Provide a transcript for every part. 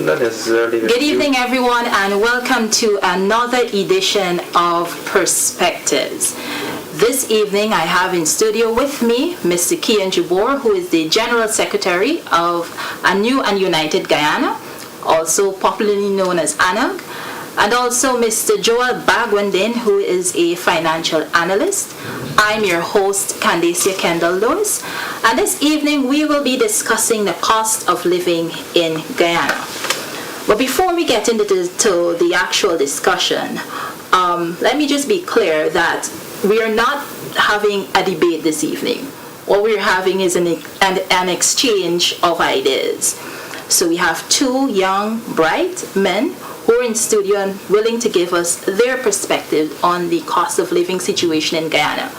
not necessarily. Good evening, everyone, and welcome to another edition of Perspectives. This evening, I have in studio with me Mr. Kian Jabour, who is the General Secretary of A New and United Guyana, also popularly known as ANUG, and also Mr. Bhagwandin, who is a financial analyst. I'm your host, Candacia Kendall-Lewis, and this evening we will be discussing the cost of living in Guyana. But before we get into the actual discussion, let me just be clear that we are not having a debate this evening. What we're having is an exchange of ideas. So we have two young, bright men who are in studio and willing to give us their perspective on the cost of living situation in Guyana.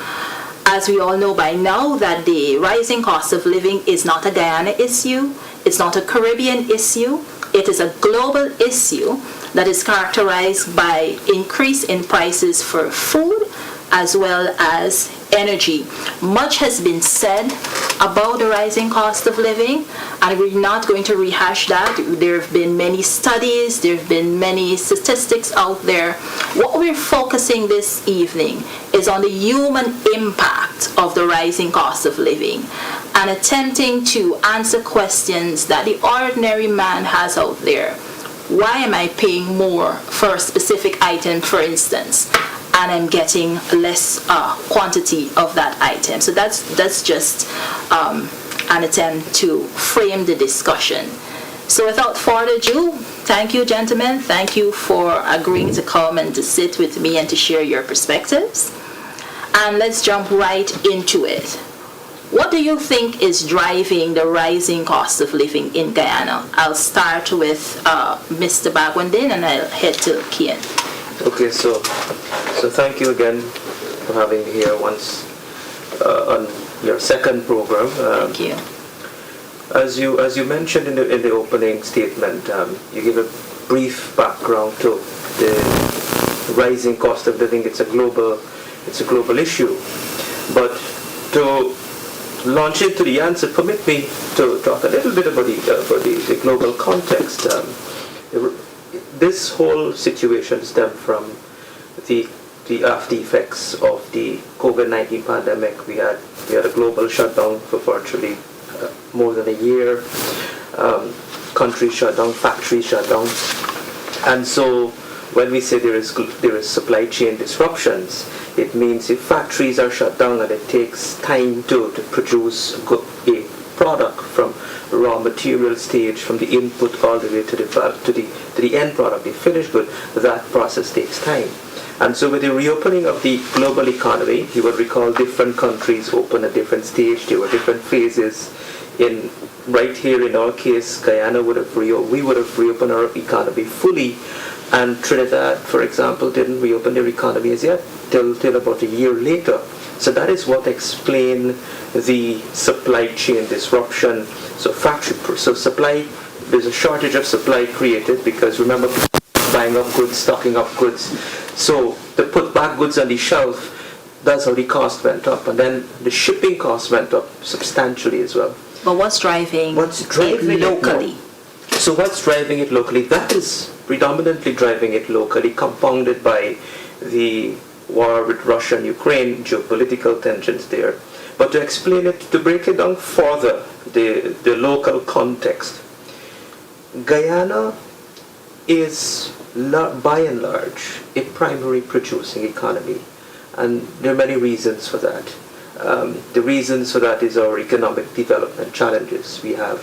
As we all know by now that the rising cost of living is not a Guyana issue, it's not a Caribbean issue, it is a global issue that is characterized by increase in prices for food as well as energy. Much has been said about the rising cost of living, and we're not going to rehash that. There have been many studies, there have been many statistics out there. What we're focusing this evening is on the human impact of the rising cost of living and attempting to answer questions that the ordinary man has out there. Why am I paying more for a specific item, for instance, and I'm getting less quantity of that item? So that's just an attempt to frame the discussion. So without further ado, thank you, gentlemen. Thank you for agreeing to come and to sit with me and to share your perspectives. And let's jump right into it. What do you think is driving the rising cost of living in Guyana? I'll start with Mr. Bhagwandin and I'll head to Kian. Okay, so thank you again for having me here once on your second program. Thank you. As you mentioned in the opening statement, you give a brief background to the rising cost of living. It's a global issue, but to launch into the answer, permit me to talk a little bit about the global context. This whole situation stemmed from the after effects of the COVID-19 pandemic. We had a global shutdown for virtually more than a year. Countries shut down, factories shut down, and so when we say there is supply chain disruptions, it means if factories are shut down and it takes time to produce a product from raw material stage, from the input all the way to the end product, the finished good, that process takes time. And so with the reopening of the global economy, you would recall different countries open at different stage. There were different phases. Right here in our case, Guyana we would have reopened our economy fully, and Trinidad, for example, didn't reopen their economy as yet till about a year later. So that is what explained the supply chain disruption. So supply, there's a shortage of supply created because remember, buying up goods, stocking up goods. So to put back goods on the shelf, that's how the cost went up, and then the shipping cost went up substantially as well. But what's driving it locally? So what's driving it locally? That is predominantly driving it locally, compounded by the war with Russia and Ukraine, geopolitical tensions there. But to explain it, to break it down further, the local context, Guyana is by and large a primary producing economy, and there are many reasons for that. The reasons for that is our economic development challenges. We have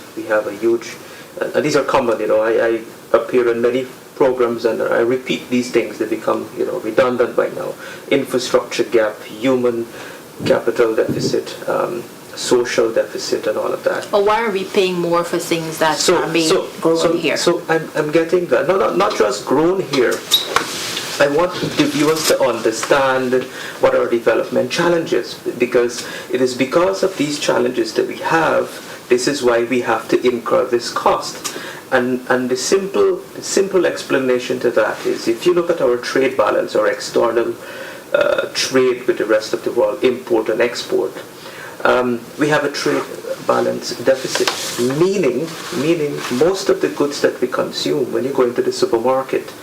a huge, and these are common. I appear in many programs and I repeat these things. They become redundant by now. Infrastructure gap, human capital deficit, social deficit, and all of that. But why are we paying more for things that are being grown here? So I'm getting that. Not just grown here. I want the viewers to understand what are development challenges, because it is because of these challenges that we have. This is why we have to incur this cost. And the simple explanation to that is, if you look at our trade balance, our external trade with the rest of the world, import and export, we have a trade balance deficit, meaning most of the goods that we consume, when you go into the supermarket,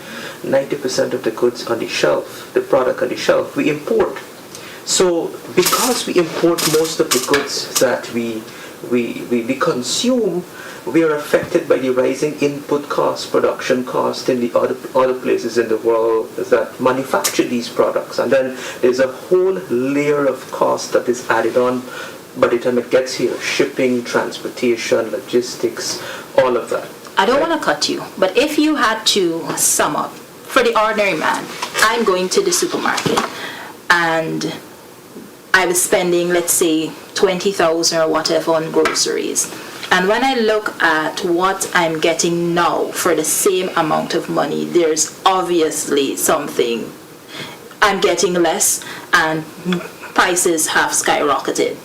90% of the goods on the shelf, the product on the shelf, we import. So because we import most of the goods that we consume, we are affected by the rising input costs, production costs in the other places in the world that manufacture these products. And then there's a whole layer of cost that is added on by the time it gets here. Shipping, transportation, logistics, all of that. I don't want to cut you, but if you had to sum up, for the ordinary man, I'm going to the supermarket and I was spending, let's say, 20,000 or whatever on groceries. And when I look at what I'm getting now for the same amount of money, there's obviously something. I'm getting less and prices have skyrocketed.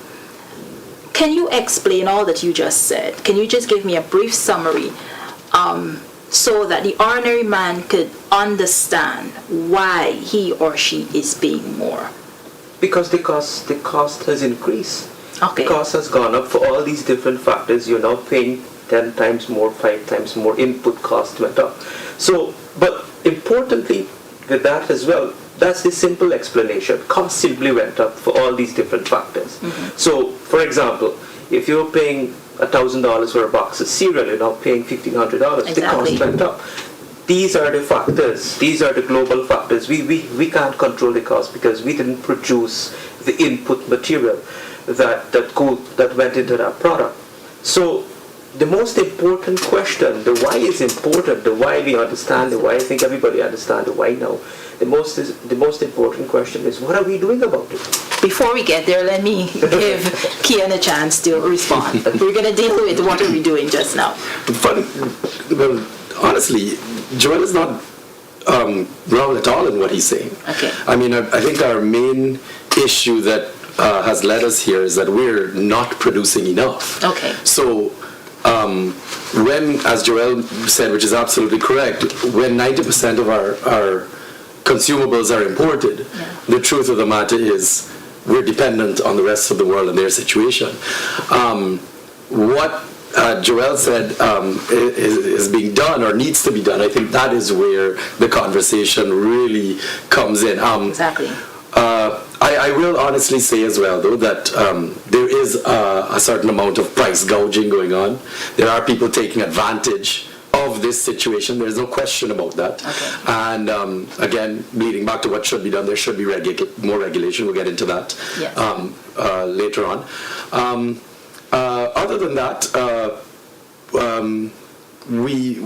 Can you explain all that you just said? Can you just give me a brief summary so that the ordinary man could understand why he or she is paying more? Because the cost has increased. Okay. The cost has gone up for all these different factors. You're now paying 10 times more, 5 times more. Input cost went up. So, but importantly with that as well, that's the simple explanation. Cost simply went up for all these different factors. Mm-hmm. So, for example, if you're paying $1,000 for a box of cereal, you're now paying $1,500. Exactly. The cost went up. These are the factors. These are the global factors. We can't control the cost because we didn't produce the input material that went into that product. So the most important question, the why is important, the why we understand, the why I think everybody understands the why now. The most important question is, what are we doing about it? Before we get there, let me give Kian a chance to respond. We're going to deal with what are we doing just now. Well, honestly, Joel is not wrong at all in what he's saying. Okay. I mean, I think our main issue that has led us here is that we're not producing enough. Okay. So when, as Joel said, which is absolutely correct, when 90% of our consumables are imported, the truth of the matter is we're dependent on the rest of the world and their situation. What Joel said is being done or needs to be done, I think that is where the conversation really comes in. Exactly. I will honestly say as well, though, that there is a certain amount of price gouging going on. There are people taking advantage of this situation. There's no question about that. Okay. And again, leading back to what should be done, there should be more regulation. We'll get into that later on. Other than that, we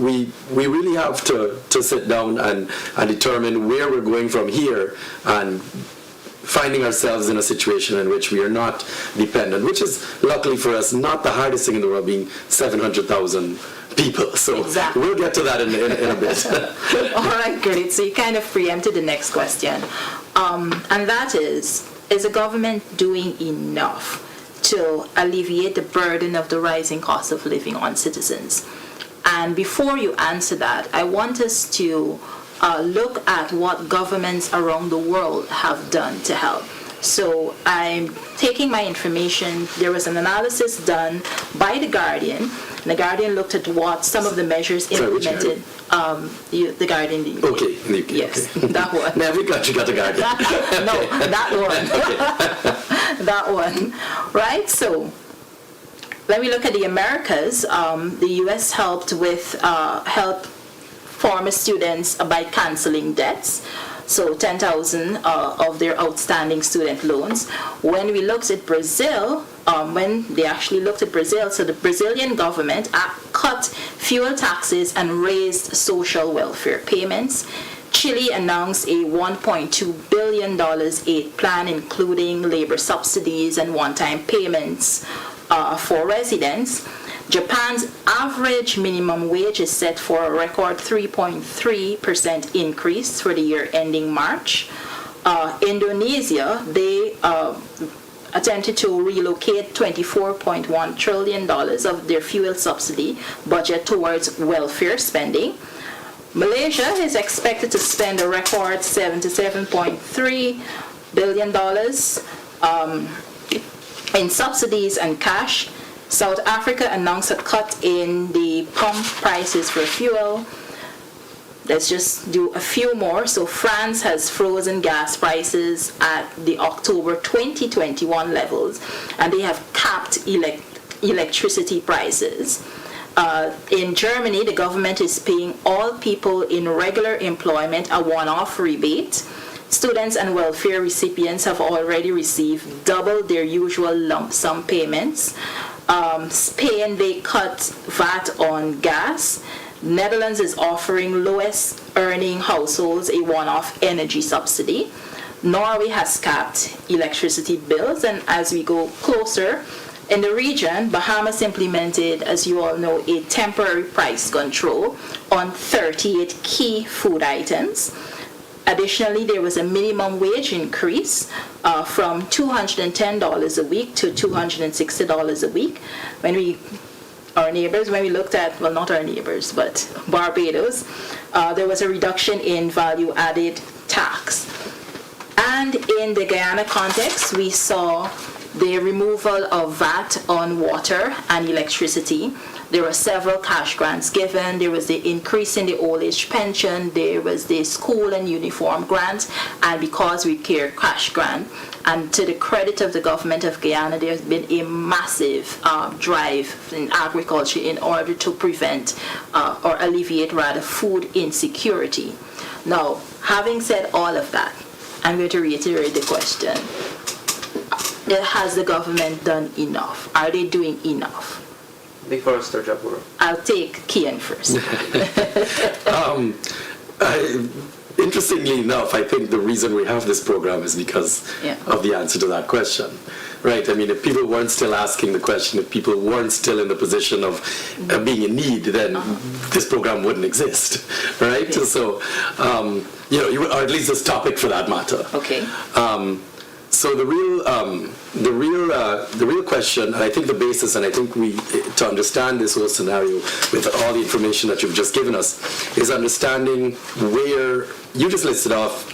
really have to sit down and determine where we're going from here and finding ourselves in a situation in which we are not dependent, which is, luckily for us, not the hardest thing in the world, being 700,000 people. So exactly. We'll get to that in a bit. All right, great. So you kind of preempted the next question. And that is the government doing enough to alleviate the burden of the rising cost of living on citizens? And before you answer that, I want us to look at what governments around the world have done to help. So I'm taking my information. There was an analysis done by The Guardian. And The Guardian looked at what some of the measures implemented. The Guardian. The UK. Okay, in the UK. Yes, okay. that one. Now every country got The Guardian. No, that one. That one. Right? So when we look at the Americas, the U.S. helped former students by canceling debts. So 10,000 of their outstanding student loans. When we looked at Brazil, when they actually looked at Brazil, so the Brazilian government cut fuel taxes and raised social welfare payments. Chile announced a $1.2 billion aid plan, including labor subsidies and one-time payments for residents. Japan's average minimum wage is set for a record 3.3% increase for the year ending March. Indonesia, they attempted to relocate $24.1 trillion of their fuel subsidy budget towards welfare spending. Malaysia is expected to spend a record $77.3 billion in subsidies and cash. South Africa announced a cut in the pump prices for fuel. Let's just do a few more. So France has frozen gas prices at the October 2021 levels, and they have capped electricity prices. In Germany, the government is paying all people in regular employment a one-off rebate. Students and welfare recipients have already received double their usual lump sum payments. Spain, they cut VAT on gas. Netherlands is offering lowest earning households a one-off energy subsidy. Norway has capped electricity bills, and as we go closer, in the region, Bahamas implemented, as you all know, a temporary price control on 38 key food items. Additionally, there was a minimum wage increase from $210 a week to $260 a week. When we looked at, well, not our neighbors, but Barbados, there was a reduction in value-added tax. And in the Guyana context, we saw the removal of VAT on water and electricity. There were several cash grants given. There was the increase in the old age pension. There was the school and uniform grant, and because we care cash grant. And to the credit of the government of Guyana, there's been a massive drive in agriculture in order to prevent or alleviate rather food insecurity. Now, having said all of that, I'm going to reiterate the question. Has the government done enough? Are they doing enough? The first or Jabour? I'll take Kian first. Interestingly enough, I think the reason we have this program is because of the answer to that question. Right? I mean, if people weren't still asking the question, if people weren't still in the position of being in need, then this program wouldn't exist. Right? Okay. So, or at least this topic for that matter. Okay. So the real question, and I think the basis, and I think to understand this whole scenario with all the information that you've just given us, is understanding where you just listed off.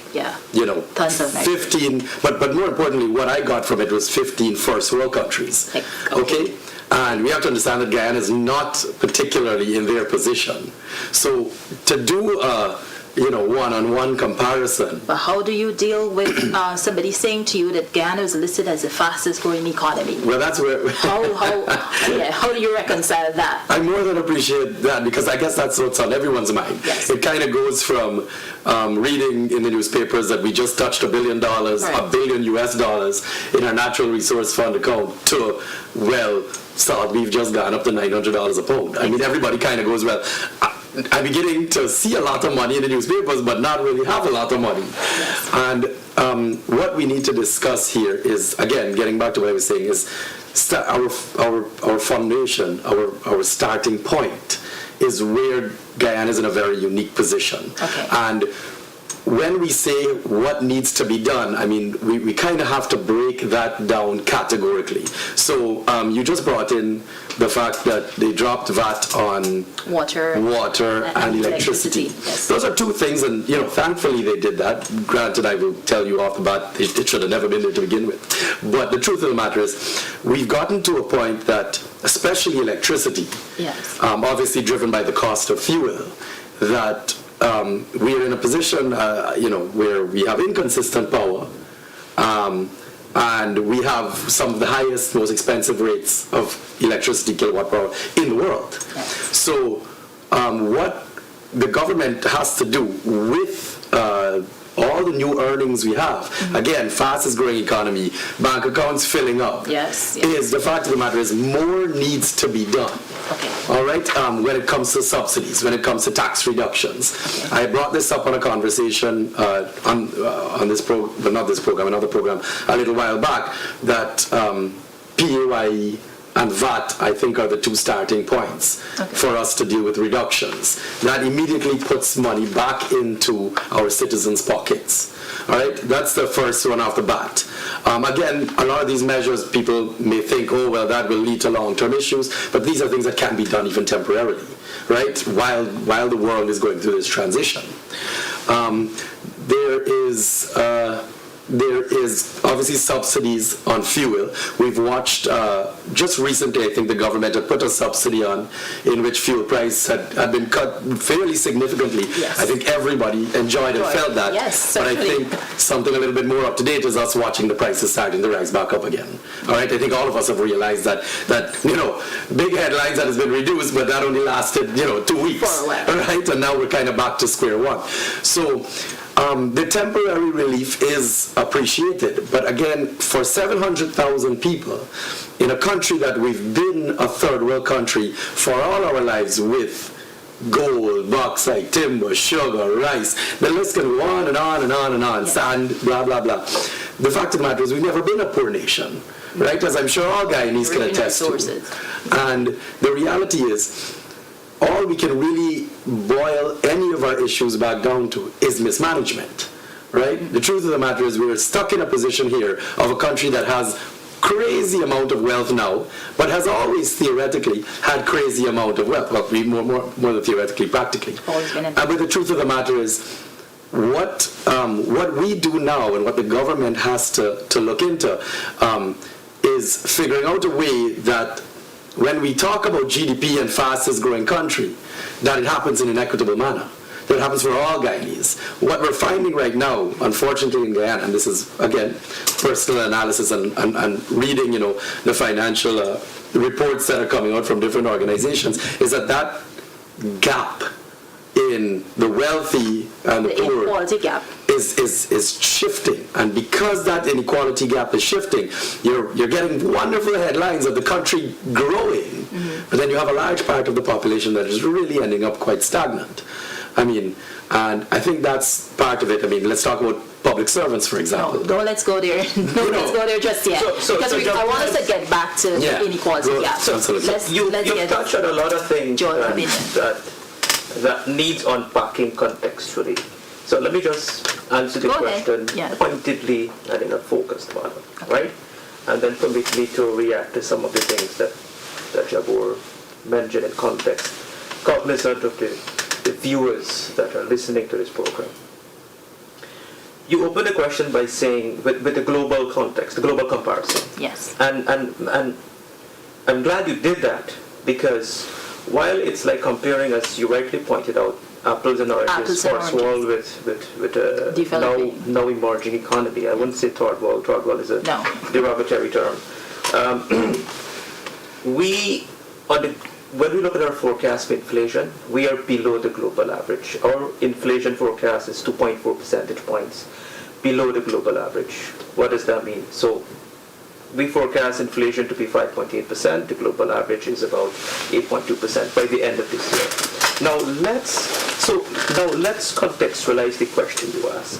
Tons of 15, but more importantly, what I got from it was 15 first world countries. Okay? And we have to understand that Guyana is not particularly in their position. So to do one-on-one comparison. But how do you deal with somebody saying to you that Guyana is listed as the fastest growing economy? Well, that's where... how do you reconcile that? I more than appreciate that, because I guess that's what's on everyone's mind. Yes. It kind of goes from reading in the newspapers that we just touched $1 billion, right, $1 billion US in our natural resource fund account to, we've just gone up to $900 a pound. I mean, everybody kind of goes, I'm beginning to see a lot of money in the newspapers, but not really have a lot of money. Yes. And what we need to discuss here is, again, getting back to what I was saying, is our foundation, our starting point is where Guyana is in a very unique position. Okay. And when we say what needs to be done, I mean, we kind of have to break that down categorically. So you just brought in the fact that they dropped VAT on water and electricity. Yes. Those are two things, and thankfully they did that. Granted, I will tell you off the bat, it should have never been there to begin with. But the truth of the matter is, we've gotten to a point that, especially electricity, yes, obviously driven by the cost of fuel, that we are in a position, where we have inconsistent power, and we have some of the highest, most expensive rates of electricity kilowatt power in the world. Yes. So, what the government has to do with all the new earnings we have, again, fastest growing economy, bank accounts filling up, yes. is the fact of the matter is more needs to be done. Okay. All right. When it comes to subsidies, when it comes to tax reductions, okay, I brought this up on a conversation on this another program a little while back, that PAYE and VAT, I think, are the two starting points, okay, for us to deal with reductions. That immediately puts money back into our citizens' pockets. All right, that's the first one off the bat. Again, a lot of these measures, people may think, that will lead to long-term issues, but these are things that can be done even temporarily, right, while the world is going through this transition. There is there is obviously subsidies on fuel. We've watched, just recently, I think the government had put a subsidy on in which fuel price had been cut fairly significantly. Yes. I think everybody enjoyed and felt that. Yes, but I certainly. think something a little bit more up to date is us watching the prices starting to rise back up again. All right, I think all of us have realized that big headlines that has been reduced, but that only lasted 2 weeks. For a while. All right, and now we're kind of back to square one. So the temporary relief is appreciated, but again, for 700,000 people in a country that we've been a third world country for all our lives with gold, bauxite, timber, sugar, rice, the list can go on and on and on and on, sand, blah, blah, blah. The fact of the matter is we've never been a poor nation, right? As I'm sure all Guyanese can attest to. And the reality is, all we can really boil any of our issues back down to is mismanagement, right? The truth of the matter is we're stuck in a position here of a country that has crazy amount of wealth now, but has always theoretically had crazy amount of wealth. Well, more than theoretically, practically. But the truth of the matter is, what we do now and what the government has to look into is figuring out a way that when we talk about GDP and fastest growing country, that it happens in an equitable manner. That it happens for all Guyanese. What we're finding right now, unfortunately in Guyana, and this is, again, personal analysis and reading, the financial reports that are coming out from different organizations, is that gap in the wealthy and the poor inequality gap is shifting, and because that inequality gap is shifting, you're getting wonderful headlines of the country growing, but then you have a large part of the population that is really ending up quite stagnant. And I think that's part of it. Let's talk about public servants, for example. No, let's go there. Let's go there just yet. Because I want us to get back to the inequality gap. So you've touched on a lot of things that needs unpacking contextually. So let me just answer the question pointedly and in a focused manner, right? And then permit me to react to some of the things that Jabour mentioned in context, cognizant of the viewers that are listening to this program. You open the question by saying, with the global context, the global comparison. Yes. And I'm glad you did that, because while it's like comparing, as you rightly pointed out, apples and oranges, first world with a now emerging economy. I wouldn't say third world. Third world is a derogatory term. When we look at our forecast for inflation, we are below the global average. Our inflation forecast is 2.4 percentage points below the global average. What does that mean? So we forecast inflation to be 5.8%. The global average is about 8.2% by the end of this year. Now let's contextualize the question you ask.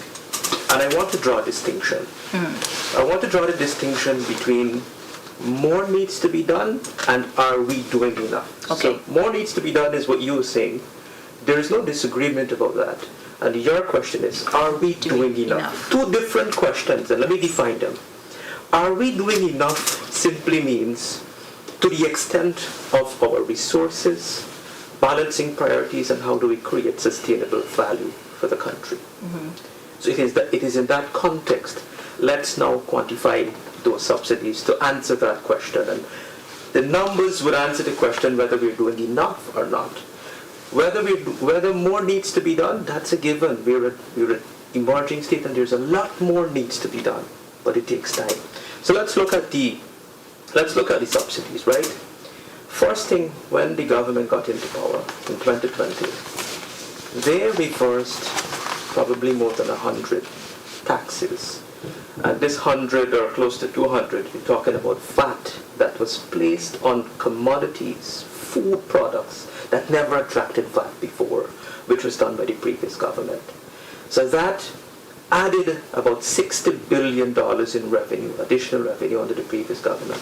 And I want to draw a distinction. I want to draw the distinction between more needs to be done and are we doing enough? Okay. So more needs to be done is what you were saying. There is no disagreement about that. And your question is, are we doing enough? Two different questions, and let me define them. Are we doing enough simply means to the extent of our resources, balancing priorities, and how do we create sustainable value for the country. So it is in that context. Let's now quantify those subsidies to answer that question, and the numbers would answer the question whether we're doing enough or not. Whether more needs to be done, that's a given. We're an emerging state, and there's a lot more needs to be done, but it takes time. So let's look at the subsidies, right? First thing, when the government got into power in 2020, they reversed probably more than 100 taxes. And this 100 or close to 200, we're talking about VAT that was placed on commodities, food products that never attracted VAT before, which was done by the previous government. So that added about $60 billion in revenue, additional revenue under the previous government.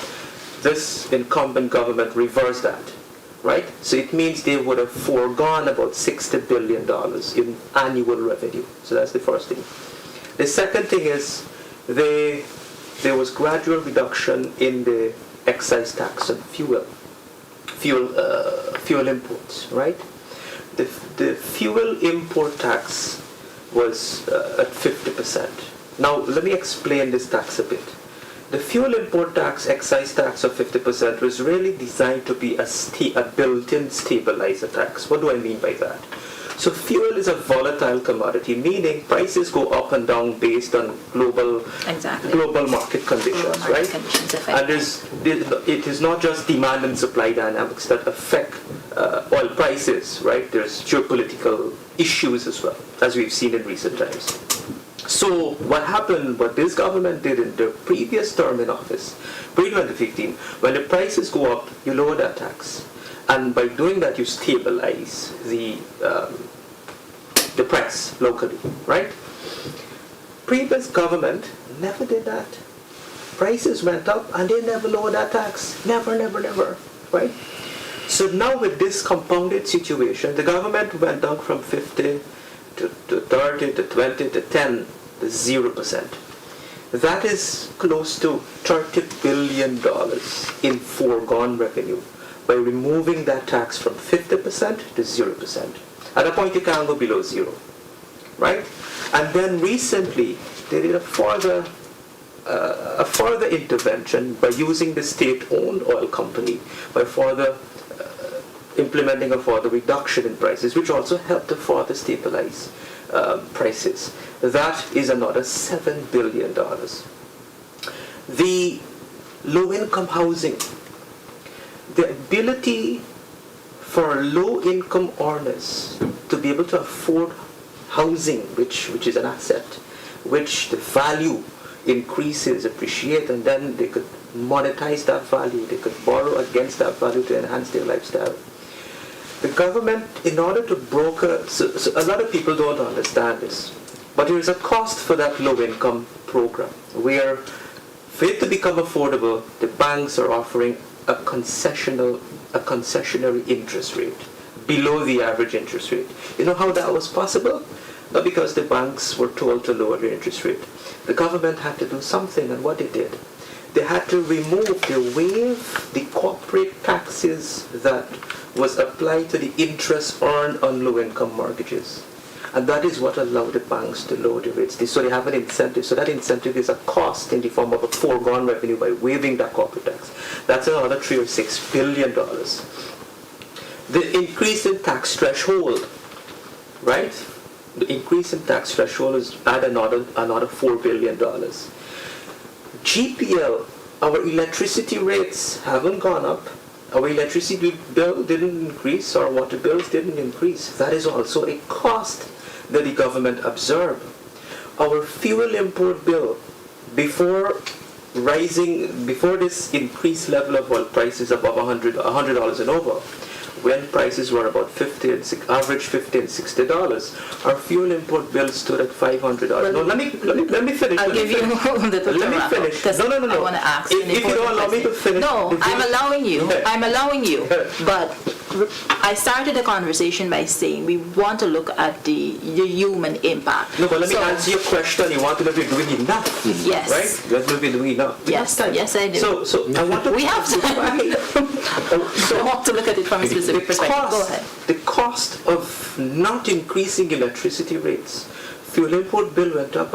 This incumbent government reversed that, right? So it means they would have foregone about $60 billion in annual revenue. So that's the first thing. The second thing is there was gradual reduction in the excise tax on fuel imports, right? The fuel import tax was at 50%. Now, let me explain this tax a bit. The fuel import tax, excise tax of 50% was really designed to be a built-in stabilizer tax. What do I mean by that? So fuel is a volatile commodity, meaning prices go up and down based on global market conditions, right? And it is not just demand and supply dynamics that affect oil prices, right? There's geopolitical issues as well, as we've seen in recent times. So what this government did in the previous term in office, pre-2015, when the prices go up, you lower that tax. And by doing that, you stabilize the price locally, right? Previous government never did that. Prices went up and they never lowered that tax. Never, right? So now with this compounded situation, the government went down from 50 to 30 to 20 to 10 to 0%. That is close to $30 billion in foregone revenue by removing that tax from 50% to 0%. At a point you can't go below zero, right? And then recently they did a further intervention by using the state-owned oil company, by further implementing a further reduction in prices, which also helped to further stabilize prices. That is another $7 billion. The low-income housing, the ability for low-income earners to be able to afford housing, which is an asset, which the value increases, appreciate, and then they could monetize that value, they could borrow against that value to enhance their lifestyle. The government, in order to broker, so a lot of people don't understand this, but there is a cost for that low-income program, where for it to become affordable, the banks are offering a concessionary interest rate, below the average interest rate. You know how that was possible? Not because the banks were told to lower their interest rate. The government had to do something, and what they did, they had to waive the corporate taxes that was applied to the interest earned on low-income mortgages. And that is what allowed the banks to lower the rates. So they have an incentive. So that incentive is a cost in the form of a foregone revenue by waiving that corporate tax. That's another $3 or $6 billion. The increase in tax threshold, right? The increase in tax threshold is at another $4 billion. GPL, our electricity rates haven't gone up. Our electricity bill didn't increase, our water bills didn't increase. That is also a cost that the government absorbed. Our fuel import bill, before this increased level of oil prices above $100 and over, when prices were about average $50 and $60, our fuel import bill stood at $500. Well, no, let me finish. I'll give you the Let me finish. No. I want to ask. If you don't allow me to finish. No, I'm allowing you. Yeah. I'm allowing you. But I started the conversation by saying we want to look at the human impact. No, but let me answer your question. You want to know if you're doing enough. Yes. Right? You want to know if you're doing enough. Yes, I do. So I want to... We have to... I want to look at it from a specific perspective. Go ahead. The cost of not increasing electricity rates. Fuel import bill went up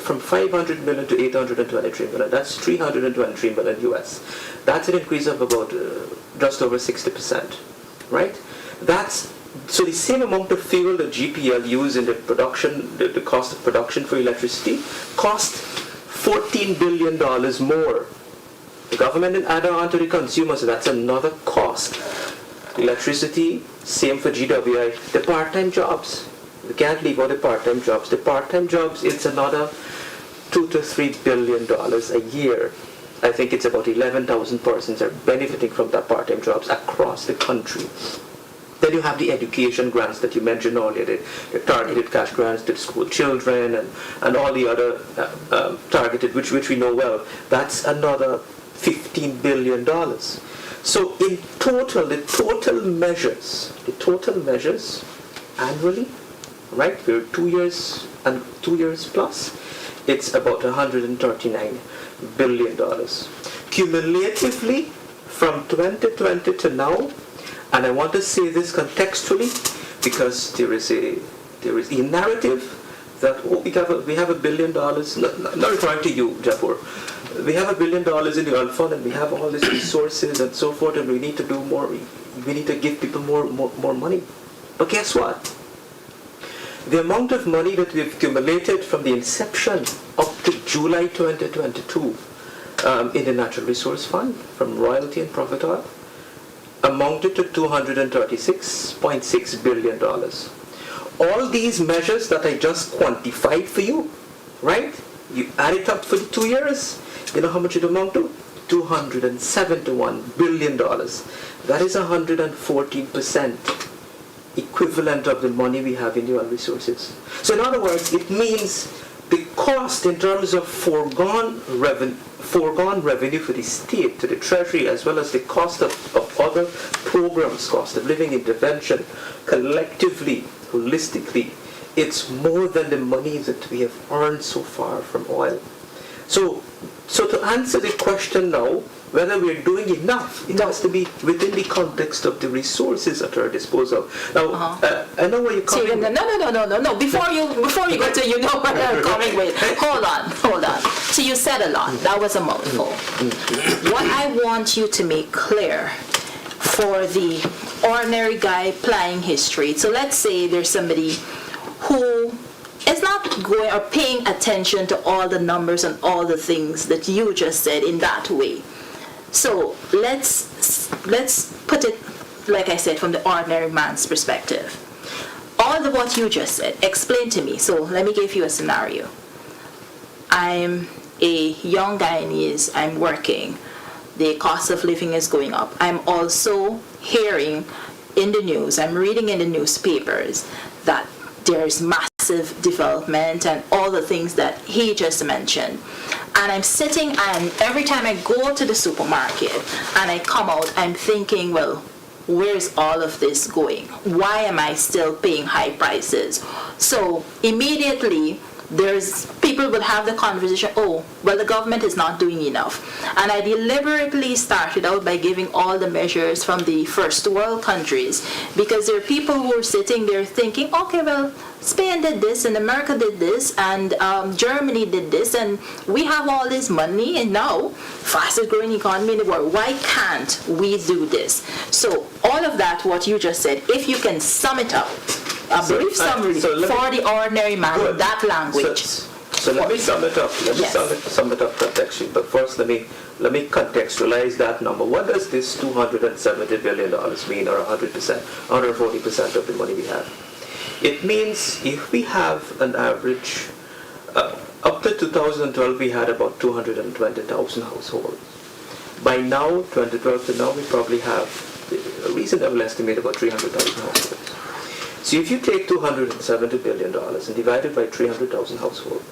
from 500 million to 823 million. That's 323 million US. That's an increase of about just over 60%, right? So the same amount of fuel that GPL used in the production, the cost of production for electricity, cost $14 billion more. The government then added on to the consumer, so that's another cost. Electricity, same for GWI. The part-time jobs, we can't leave out the part-time jobs. The part-time jobs, it's another $2 to $3 billion a year. I think it's about 11,000 persons are benefiting from that part-time jobs across the country. Then you have the education grants that you mentioned earlier, the targeted cash grants to the school children and all the other targeted, which we know well. That's another $15 billion. So in total, the total measures annually, right? For 2 years and 2 years plus, it's about $139 billion. Cumulatively, from 2020 to now, and I want to say this contextually because there is a narrative that we have $1 billion, not referring to you, Jabour. We have $1 billion in the oil fund, and we have all these resources and so forth, and we need to do more. We need to give people more money. But guess what? The amount of money that we've accumulated from the inception up to July 2022 in the Natural Resource Fund from royalty and profit oil amounted to $236.6 billion. All these measures that I just quantified for you, right? You add it up for the 2 years, you know how much it amounted to? $271 billion. That is 114% equivalent of the money we have in the oil resources. So in other words, it means the cost in terms of foregone revenue for the state to the treasury, as well as the cost of other programs, cost of living intervention, collectively, holistically, it's more than the money that we have earned so far from oil. So to answer the question now, whether we're doing enough, it has to be within the context of the resources at our disposal. Now, I know where you're coming. No. Before you go to, you know where I'm coming with. Hold on. So you said a lot. That was a mouthful. What I want you to make clear for the ordinary guy playing history. So let's say there's somebody who is not going or paying attention to all the numbers and all the things that you just said in that way. So let's put it, like I said, from the ordinary man's perspective. All of what you just said, explain to me. So let me give you a scenario. I'm a young Guyanese, I'm working. The cost of living is going up. I'm also hearing in the news, I'm reading in the newspapers that there's massive development and all the things that he just mentioned. And I'm sitting, and every time I go to the supermarket and I come out, I'm thinking, well, where's all of this going? Why am I still paying high prices? So immediately, people will have the conversation, oh, well, the government is not doing enough. And I deliberately started out by giving all the measures from the first world countries, because there are people who are sitting there thinking, okay, well, Spain did this, and America did this, and Germany did this, and we have all this money, and now, fastest growing economy in the world, why can't we do this? So all of that, what you just said, if you can sum it up, a brief summary for the ordinary man in that language. So let me sum it up. Let me sum it up contextually. But first, let me contextualize that number. What does this $270 billion mean, or 140% of the money we have? It means if we have an average, up to 2012, we had about 220,000 households. By now, 2012 to now, we probably have a reasonable estimate about 300,000 households. So if you take $270 billion and divide it by 300,000 households,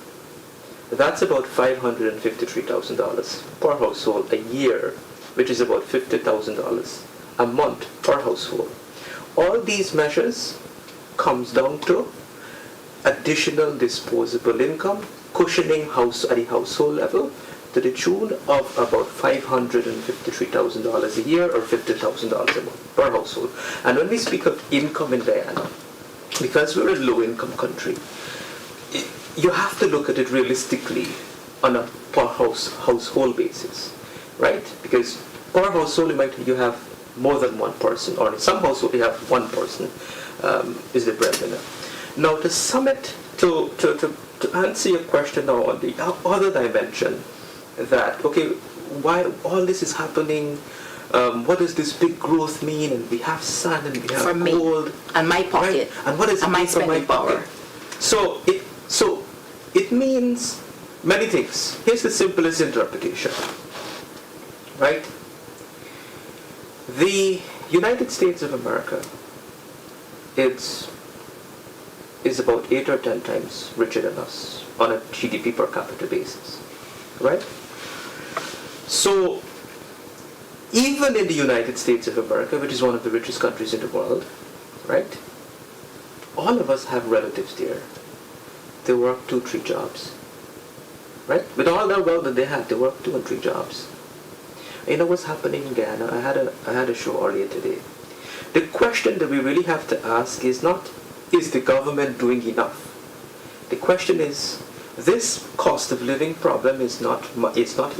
that's about $553,000 per household a year, which is about $50,000 a month per household. All these measures comes down to additional disposable income, cushioning at the household level to the tune of about $553,000 a year, or $50,000 a month per household. And when we speak of income in Guyana, because we're a low-income country, you have to look at it realistically on a per household basis, right? Because per household you have more than one person, or in some households you have one person is the breadwinner. Now to sum it, to answer your question now on the other dimension, that okay, why all this is happening? What does this big growth mean? And we have sun, and we have for gold, me, and my pocket, right? And what does it mean for my pocket? So it means many things. Here's the simplest interpretation, right? The United States of America is about 8 or 10 times richer than us on a GDP per capita basis, right? So even in the United States of America, which is one of the richest countries in the world, right? All of us have relatives there. They work 2-3 jobs, right? With all the wealth that they have, they work 2 and 3 jobs. You know what's happening in Guyana? I had a show earlier today. The question that we really have to ask is not, is the government doing enough? The question is, this cost of living problem is not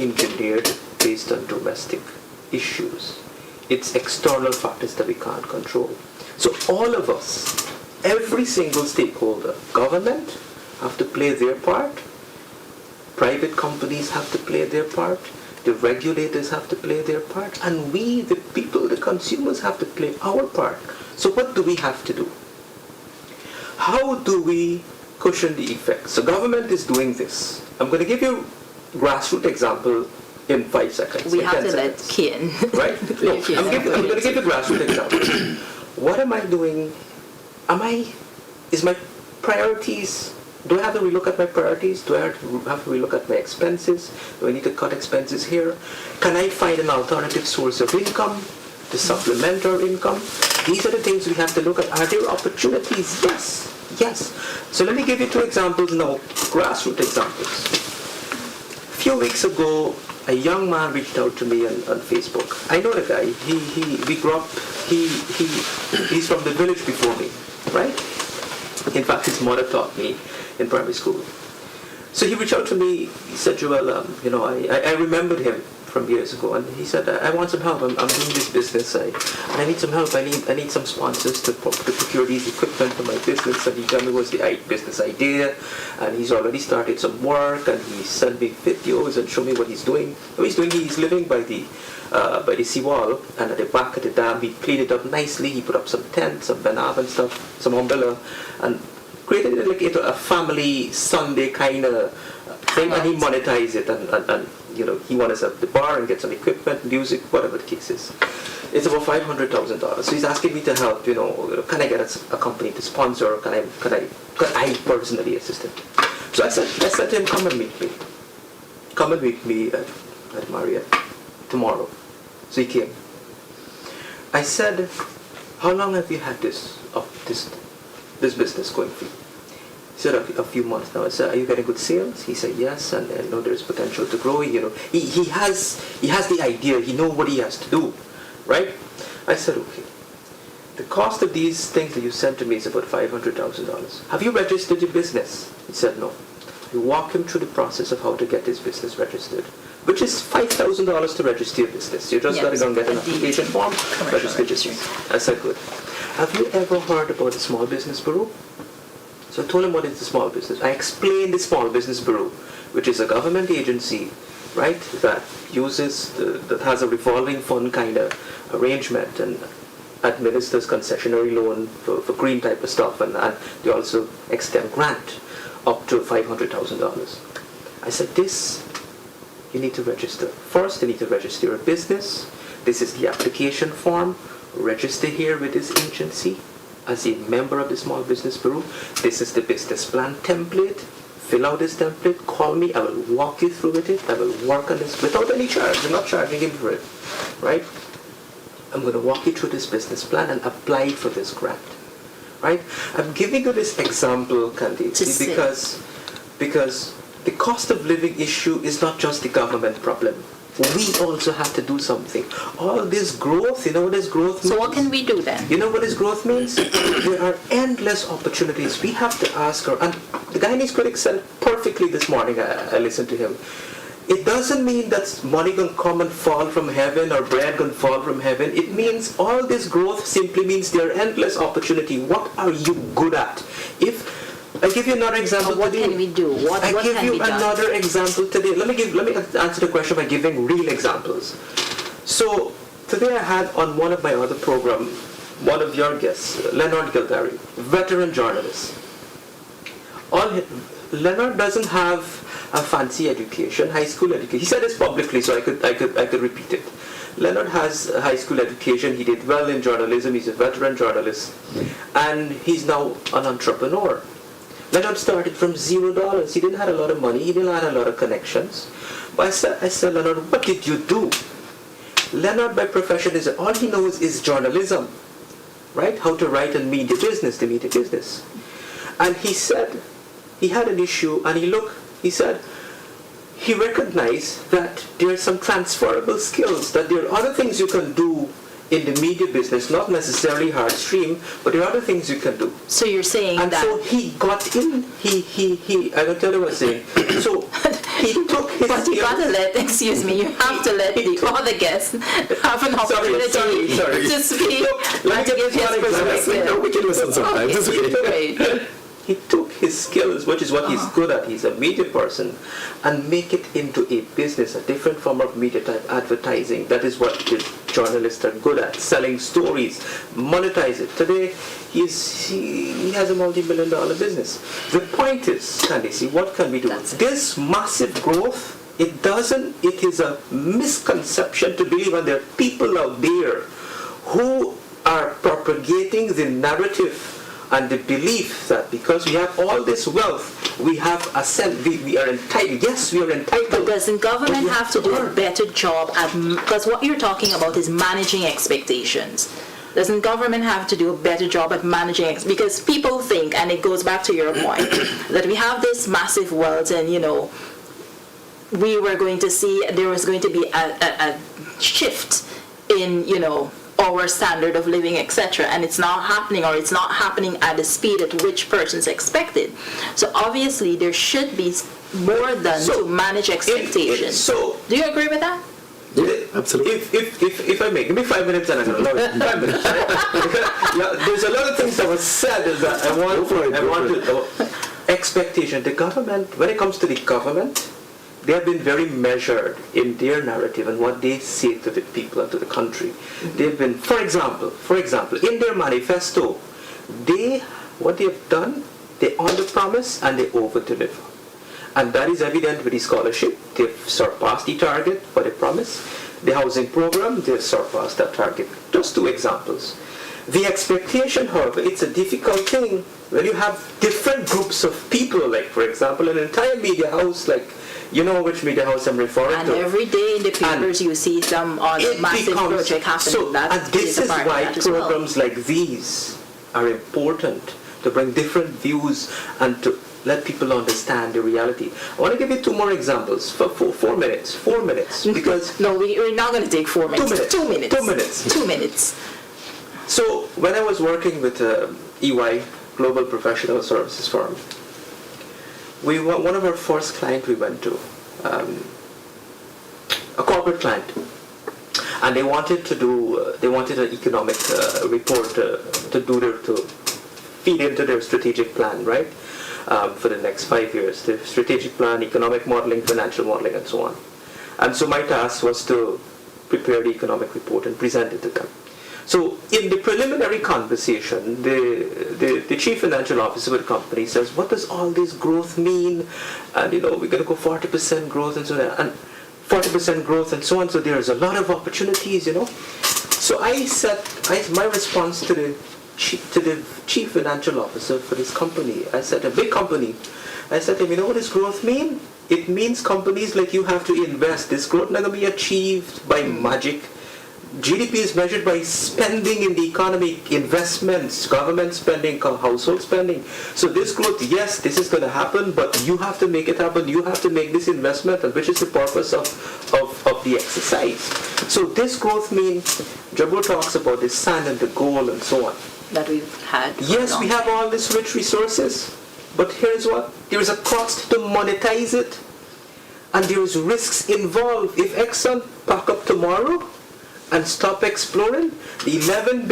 engineered based on domestic issues. It's external factors that we can't control. So all of us, every single stakeholder, government have to play their part, private companies have to play their part, the regulators have to play their part, and we, the people, the consumers, have to play our part. So what do we have to do? How do we cushion the effects? So government is doing this. I'm going to give you a grassroots example in 5 seconds. We have to let seconds. Kian. Right? No, I'm going to give you a grassroots example. What am I doing? Is my priorities, do I have to relook at my priorities? Do I have to relook at my expenses? Do I need to cut expenses here? Can I find an alternative source of income to supplement our income? These are the things we have to look at. Are there opportunities? Yes. Yes. So let me give you 2 examples now, grassroots examples. A few weeks ago, a young man reached out to me on Facebook. I know the guy. We grew up. He's from the village before me, right? In fact, his mother taught me in primary school. So he reached out to me. He said, Joel, I remembered him from years ago, and he said, I want some help. I'm doing this business, and I need some help. I need some sponsors to procure these equipment for my business. And he told me what's the business idea, and he's already started some work, and he sent me videos and showed me what he's doing. He's living by the seawall, and at the back of the dam, he cleaned it up nicely. He put up some tents, some banab and stuff, some umbrella, and created it like a family Sunday kind of thing, and he monetized it, and he wanted to set the bar and get some equipment, music, whatever the case is. It's about $500,000. So he's asking me to help. Can I get a company to sponsor? Can I personally assist him? So I said to him, come and meet me at Marriott tomorrow. So he came. I said, how long have you had this business going for you? He said, a few months now. I said, are you getting good sales? He said, yes, and I know there's potential to grow. He has the idea. He knows what he has to do, right? I said, okay. The cost of these things that you sent to me is about $500,000. Have you registered your business? He said, no. We walk him through the process of how to get his business registered, which is $5,000 to register your business. You just got to go and get an application form, register your business. I said, good. Have you ever heard about the Small Business Bureau? So I told him what is the Small Business. I explained the Small Business Bureau, which is a government agency, right, that has a revolving fund kind of arrangement and administers concessionary loan for green type of stuff, and they also extend grant up to $500,000. I said, this, you need to register. First, you need to register your business. This is the application form. Register here with this agency as a member of the Small Business Bureau. This is the business plan template. Fill out this template. Call me. I will walk you through with it. I will work on this without any charge. I'm not charging him for it, right? I'm going to walk you through this business plan and apply for this grant, right? I'm giving you this example, Candy, because the cost of living issue is not just the government problem. We also have to do something. All this growth, you know what this growth means? So what can we do then? You know what this growth means? There are endless opportunities. We have to ask her, and the Guyanese critic said perfectly this morning, I listened to him. It doesn't mean that money can come and fall from heaven or bread can fall from heaven. It means all this growth simply means there are endless opportunity. What are you good at? If I give you another example. What can we do? What can be done? I give you another example today. Let me answer the question by giving real examples. So today I had on one of my other programs, one of your guests, Leonard Gildari, veteran journalist. Leonard doesn't have a fancy education, high school education. He said this publicly, so I could repeat it. Leonard has a high school education. He did well in journalism. He's a veteran journalist, and he's now an entrepreneur. Leonard started from $0. He didn't have a lot of money. He didn't have a lot of connections. But I said, Leonard, what did you do? Leonard, by profession, all he knows is journalism, right? How to write and media business, And he said he had an issue, and he said he recognized that there are some transferable skills, that there are other things you can do in the media business, not necessarily hard stream, but there are other things you can do. So you're saying And that... so he got in, I don't tell you what I'm saying. So he took his But you skills. gotta let, excuse me, you have to let the other guests have an opportunity sorry. to speak and to give his perspective. No, we can listen sometimes. It's okay. Great. He took his skills, which is what he's good at, he's a media person, and make it into a business, a different form of media type advertising. That is what the journalists are good at, selling stories, monetize it. Today, he has a multi-million-dollar business. The point is, Candice, what can we do? This massive growth, it is a misconception to believe, and there are people out there who are propagating the narrative and the belief that because we have all this wealth, we are entitled. Yes, we are entitled. But doesn't government have to do a better job at, because what you're talking about is managing expectations. Doesn't government have to do a better job at managing, because people think, and it goes back to your point, that we have this massive wealth and, we were going to see, there was going to be a shift in, our standard of living, etc., and it's not happening, or it's not happening at the speed at which persons expected. So obviously there should be more done to manage expectations. Do you agree with that? Yeah, absolutely. If I may, give me 5 minutes and I'm going to love it. 5 minutes. There's a lot of things that was said that I want to expectation. The government, when it comes to the government, they have been very measured in their narrative and what they say to the people and to the country. They've been, for example, in their manifesto, what they have done, they under-promise and they over-deliver. And that is evident with the scholarship. They've surpassed the target for the promise. The housing program, they've surpassed that target. Just 2 examples. The expectation, however, it's a difficult thing when you have different groups of people, like, for example, an entire media house, like, you know which media house I'm referring and to. And every day in the papers you see some massive project happening. So, and this is why programs like these are important, to bring different views and to let people understand the reality. I want to give you 2 more examples for 4 minutes. 4 minutes. Because no, we're not going to take 4 minutes. 2 minutes. 2 minutes. 2 minutes. So when I was working with EY, Global Professional Services Firm, one of our first clients we went to, a corporate client, and they wanted an economic report to feed into their strategic plan, right, for the next 5 years, the strategic plan, economic modeling, financial modeling, and so on. And so my task was to prepare the economic report and present it to them. So in the preliminary conversation, the chief financial officer of the company says, what does all this growth mean? And we're going to go 40% growth and so on, and 40% growth and so on. So there's a lot of opportunities, So my response to the chief financial officer for this company, I said, a big company, I said to him, what does growth mean? It means companies like you have to invest. This growth not going to be achieved by magic. GDP is measured by spending in the economy, investments, government spending, household spending. So this growth, yes, this is going to happen, but you have to make it happen. You have to make this investment, and which is the purpose of the exercise. So this growth means, Jabour talks about the sand and the gold and so on. That we've had. Yes, we have all these rich resources, but here's what, there is a cost to monetize it, and there is risks involved. If Exxon pack up tomorrow and stop exploring, the $11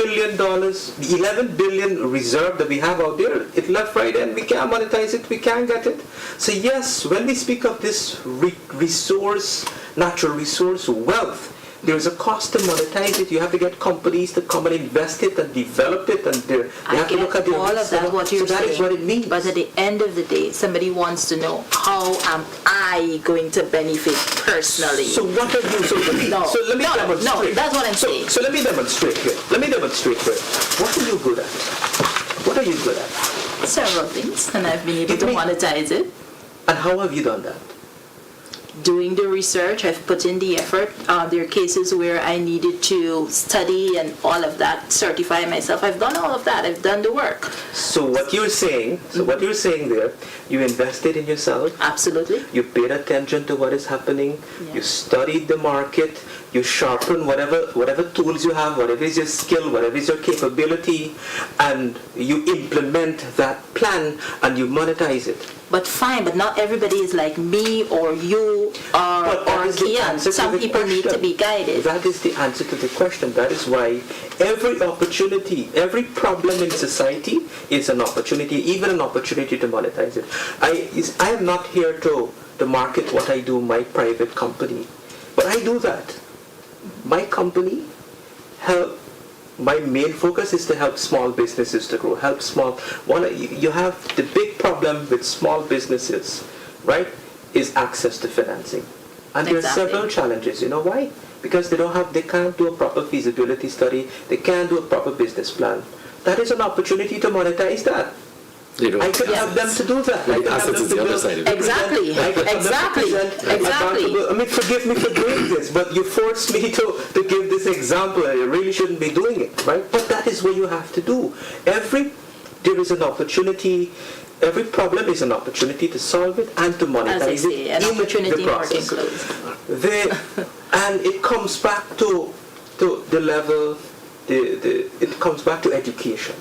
billion reserve that we have out there, it left right and we can't monetize it, we can't get it. So yes, when we speak of this natural resource wealth, there's a cost to monetize it. You have to get companies to come and invest it and develop it, and they have to look at all of that, what you're saying. That is what it means. But at the end of the day, somebody wants to know, how am I going to benefit personally? So what are you? So let me demonstrate. No, that's what I'm saying. So let me demonstrate here. What are you good at? What are you good at? Several things, and I've been able to monetize it. And how have you done that? Doing the research, I've put in the effort. There are cases where I needed to study and all of that, certify myself. I've done all of that. I've done the work. So what you're saying there, you invested in yourself. Absolutely. You paid attention to what is happening. Yeah. You studied the market. you sharpen whatever tools you have, whatever is your skill, whatever is your capability, and you implement that plan and you monetize it. But fine, but not everybody is like me or you or Kian. Some people need to be guided. That is the answer to the question. That is why every opportunity, every problem in society is an opportunity, even an opportunity to monetize it. I am not here to market what I do, my private company, but I do that. My company my main focus is to help small businesses to grow. You have the big problem with small businesses, right, is access to financing. And there are several challenges. You know why? Because they can't do a proper feasibility study, they can't do a proper business plan. That is an opportunity to monetize that. I could help them to do that. I could help them to build. Exactly. I mean, forgive me for doing this, but you forced me to give this example. I really shouldn't be doing it, right? But that is what you have to do. There is an opportunity. Every problem is an opportunity to solve it and to monetize it an in opportunity the process. And it comes back to the level. It comes back to education.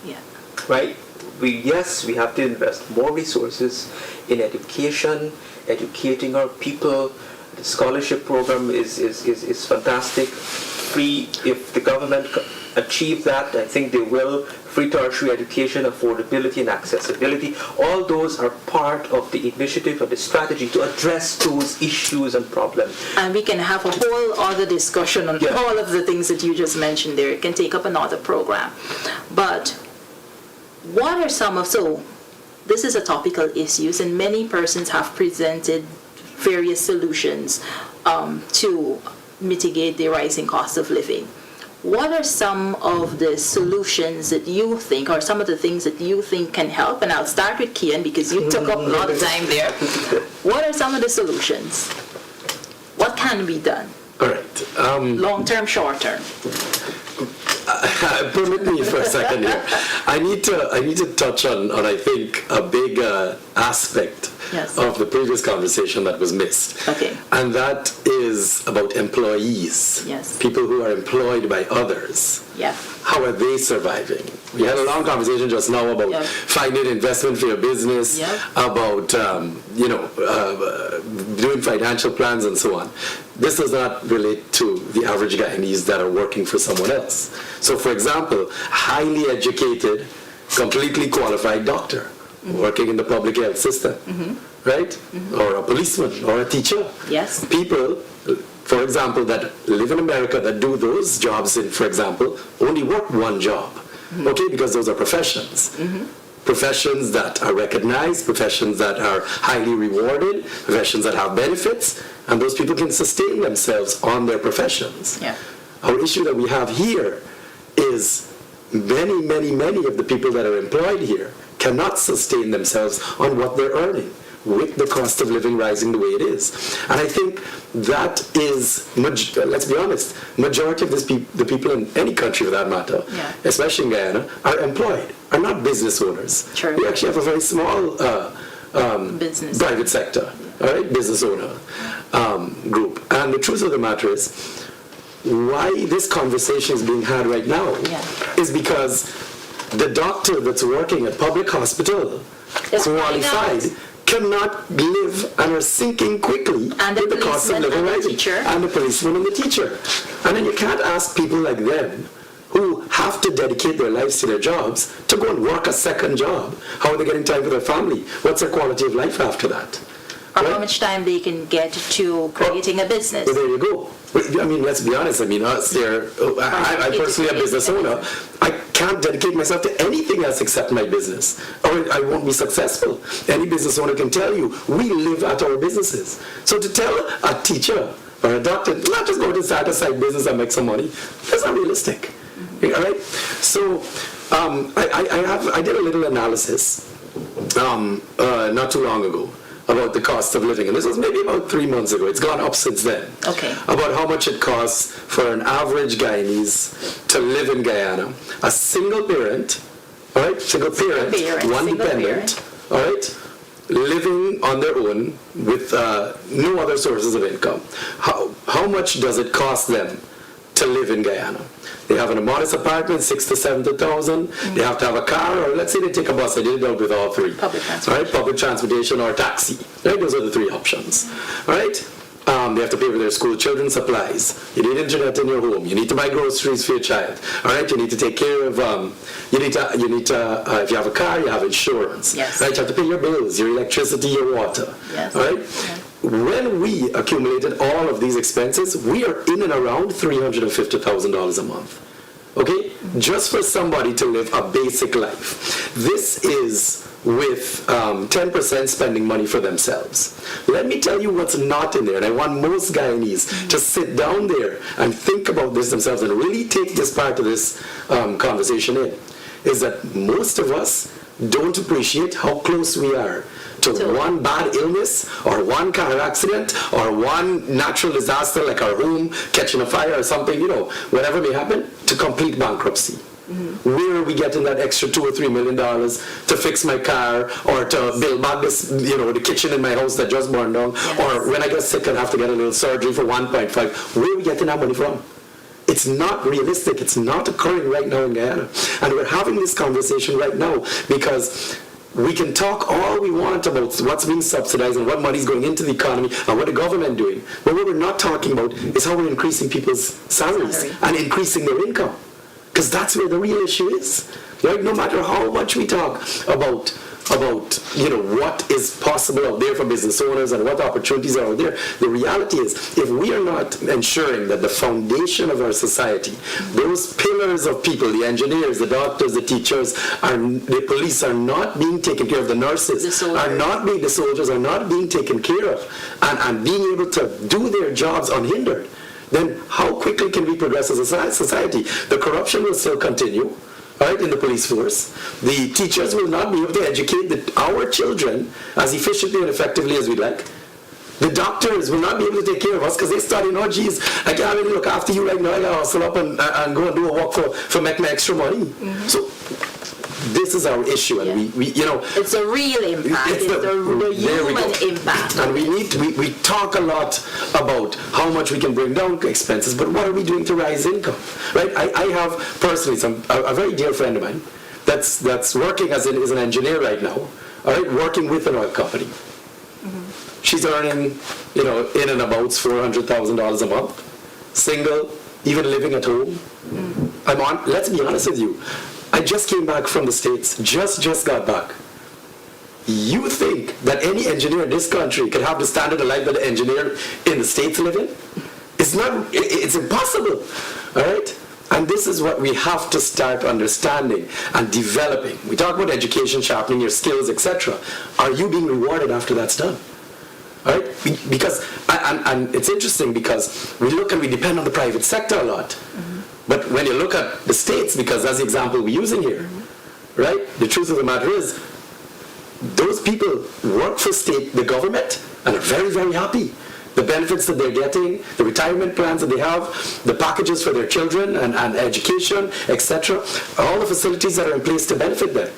Yeah. Right. We have to invest more resources in education, educating our people. The scholarship program is fantastic. Free, if the government achieve that, I think they will. Free tertiary education, affordability and accessibility, all those are part of the initiative and the strategy to address those issues and problems. And we can have a whole other discussion on all of the things that you just mentioned there. It can take up another program. But what are this is a topical issue, and many persons have presented various solutions to mitigate the rising cost of living. What are some of the solutions that you think, or some of the things that you think can help? And I'll start with Kian because you took up a lot of time there. What are some of the solutions? What can be done? All right. Long-term, short-term. Permit me for a second here. I need to touch on I think a big aspect of the previous conversation that was missed. Okay. And that is about employees. Yes. People who are employed by others. Yeah. How are they surviving? We had a long conversation just now about finding investment for your business, about doing financial plans and so on. This does not relate to the average Guyanese that are working for someone else. So, for example, highly educated, completely qualified doctor working in the public health system, right? Or a policeman or a teacher. Yes. People, for example, that live in America that do those jobs, for example, only work one job. Okay, because those are professions. Professions that are recognized, professions that are highly rewarded, professions that have benefits, and those people can sustain themselves on their professions. Yeah. Our issue that we have here is many of the people that are employed here cannot sustain themselves on what they're earning with the cost of living rising the way it is. And I think that is, let's be honest, majority of the people in any country for that matter, especially in Guyana, are employed, are not business owners. True. We actually have a very small business private sector, all right, business owner group. And the truth of the matter is, why this conversation is being had right now is because the doctor that's working at public hospital, qualified, cannot live and are sinking quickly with the cost of living rising. And the policeman and the teacher. And then you can't ask people like them who have to dedicate their lives to their jobs to go and work a second job. How are they getting time for their family? What's their quality of life after that? Or how much time they can get to creating a business. Well, there you go. I mean, let's be honest. I mean, us there. I personally am a business owner. I can't dedicate myself to anything else except my business, or I won't be successful. Any business owner can tell you, we live at our businesses. So to tell a teacher or a doctor, not just go to start a side business and make some money, that's not realistic. All right. So I did a little analysis not too long ago about the cost of living, and this was maybe about 3 months ago. It's gone up since then. Okay. About how much it costs for an average Guyanese to live in Guyana. A single parent, all right, one dependent, all right, living on their own with no other sources of income. how much does it cost them to live in Guyana? They have an modest apartment, 6,000 to 7,000. They have to have a car, or let's say they take a bus. I did it out with all three. Public transportation. Right? Public transportation or taxi. Right? Those are the three options. All right? They have to pay for their school children's supplies. You need internet in your home. You need to buy groceries for your child. All right? You need to take care of. You need to. If you have a car, you have insurance. Yes. Right? You have to pay your bills, your electricity, your water. Yes. All right? Yes. When we accumulated all of these expenses, we are in and around $350,000 a month. Okay? Just for somebody to live a basic life. This is with 10% spending money for themselves. Let me tell you what's not in there, and I want most Guyanese to sit down there and think about this themselves and really take this part of this conversation in, is that most of us don't appreciate how close we are to one bad illness or one car accident or one natural disaster like our home catching a fire or something, whatever may happen, to complete bankruptcy. Where are we getting that extra $2 or $3 million to fix my car or to build back this, the kitchen in my house that just burned down, yes. or when I get sick and have to get a little surgery for 1.5? Where are we getting that money from? It's not realistic. It's not occurring right now in Guyana. And we're having this conversation right now because we can talk all we want about what's being subsidized and what money's going into the economy and what the government doing. But what we're not talking about is how we're increasing people's salaries and increasing their income. Because that's where the real issue is. Right? No matter how much we talk about what is possible out there for business owners and what opportunities are out there, the reality is if we are not ensuring that the foundation of our society, those pillars of people, the engineers, the doctors, the teachers, the police are not being taken care of, the nurses the soldiers are not being taken care of and being able to do their jobs unhindered, then how quickly can we progress as a society? The corruption will still continue. Right, in the police force. The teachers will not be able to educate our children as efficiently and effectively as we'd like. The doctors will not be able to take care of us because they're studying, oh geez, I can't really look after you right now, I gotta hustle up and go and do a walk for make my extra money. So this is our issue, and we it's a real impact. It's the human impact. And we talk a lot about how much we can bring down expenses, but what are we doing to rise income? Right? I have personally a very dear friend of mine that's working is an engineer right now. All right, working with an oil company. Mm-hmm. She's earning in and about $400,000 a month, single, even living at home. Mm-hmm. Let's be honest with you. I just came back from the States, just got back. You think that any engineer in this country could have the standard of life that the engineer in the States live in? It's impossible, all right? And this is what we have to start understanding and developing. We talk about education, sharpening your skills, etc. Are you being rewarded after that's done? All right? Because, and it's interesting because we look and we depend on the private sector a lot. Mm-hmm. But when you look at the states, because that's the example we're using here, right? The truth of the matter is, those people work for the government, and are very, very happy. The benefits that they're getting, the retirement plans that they have, the packages for their children and education, etc. All the facilities that are in place to benefit them.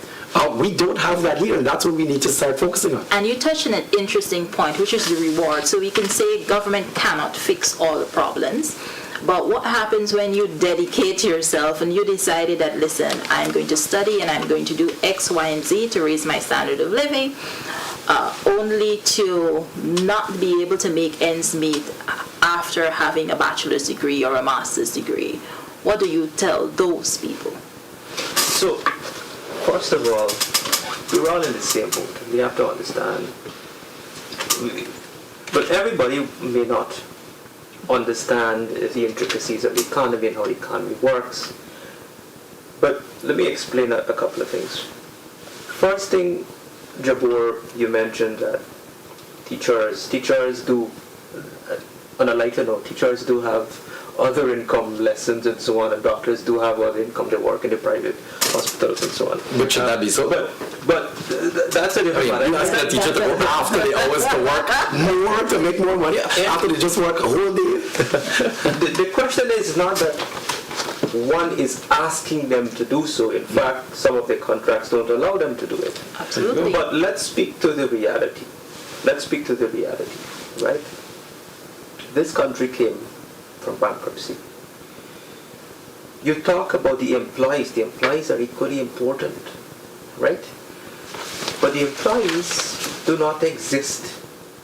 We don't have that here, and that's what we need to start focusing on. And you touched on an interesting point, which is the reward. So we can say government cannot fix all the problems. But what happens when you dedicate yourself and you decided that, listen, I'm going to study and I'm going to do X, Y, and Z to raise my standard of living, only to not be able to make ends meet after having a bachelor's degree or a master's degree? What do you tell those people? So, first of all, we're all in the same boat. We have to understand. But everybody may not understand the intricacies of the economy and how the economy works. But let me explain a couple of things. First thing, Jabour, you mentioned that teachers do, on a lighter note, teachers do have other income, lessons and so on, and doctors do have other income. They work in the private hospitals and so on. But should that be so? But that's a different matter. You ask a teacher to go after the hours to work more to make more money after they just work a whole day. The question is not that one is asking them to do so. In fact, some of their contracts don't allow them to do it. Absolutely. But let's speak to the reality. Right? this country came from bankruptcy. You talk about the employees are equally important, right? But the employees do not exist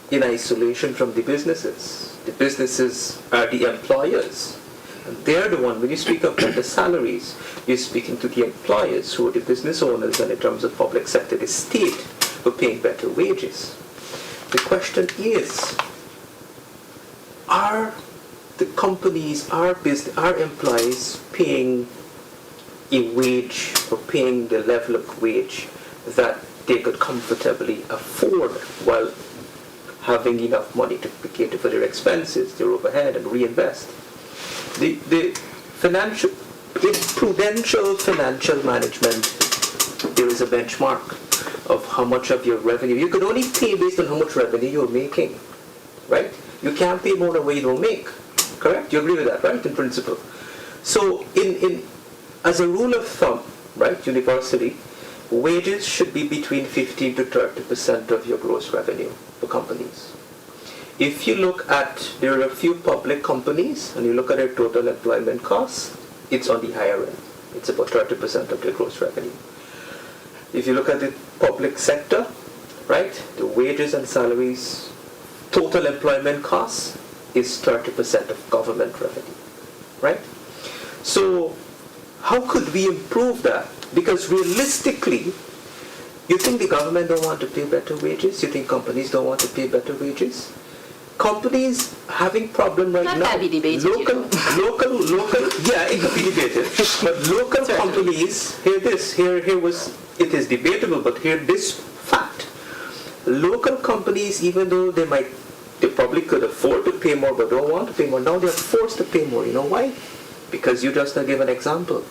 in isolation from the businesses. The businesses are the employers. And they're the one, when you speak of better salaries, you're speaking to the employers who are the business owners, and in terms of public sector, the state, for paying better wages. The question is, are the companies, our employees paying a wage or paying the level of wage that they could comfortably afford while having enough money to cater for their expenses, their overhead, and reinvest? The financial, in prudential financial management, there is a benchmark of how much of your revenue. You could only pay based on how much revenue you're making, right? You can't pay more than what you don't make, correct? You agree with that, right, in principle? So as a rule of thumb, right, universally, wages should be between 15 to 30% of your gross revenue for companies. If you look at, there are a few public companies, and you look at their total employment costs, it's on the higher end. It's about 30% of their gross revenue. If you look at the public sector, right, the wages and salaries, total employment costs is 30% of government revenue, right? So how could we improve that? Because realistically, you think the government don't want to pay better wages? You think companies don't want to pay better wages? Companies having problem right That now. can be debated, local, yeah, it can be debated. But local companies, it is debatable, but hear this fact. Local companies, even though they probably could afford to pay more, but don't want to pay more, now they're forced to pay more. You know why? Because you just gave an example.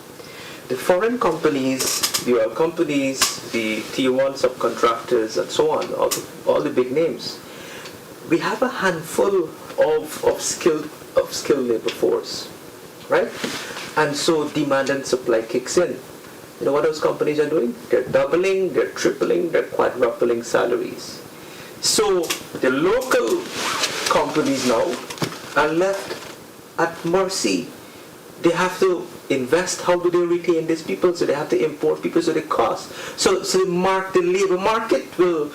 The foreign companies, the oil companies, the tier 1 subcontractors, and so on, all the big names, we have a handful of skilled labor force, right? And so demand and supply kicks in. You know what those companies are doing? They're doubling, they're tripling, they're quadrupling salaries. So the local companies now are left at mercy. They have to invest. How do they retain these people? So they have to import people, so they cost. So the labor market will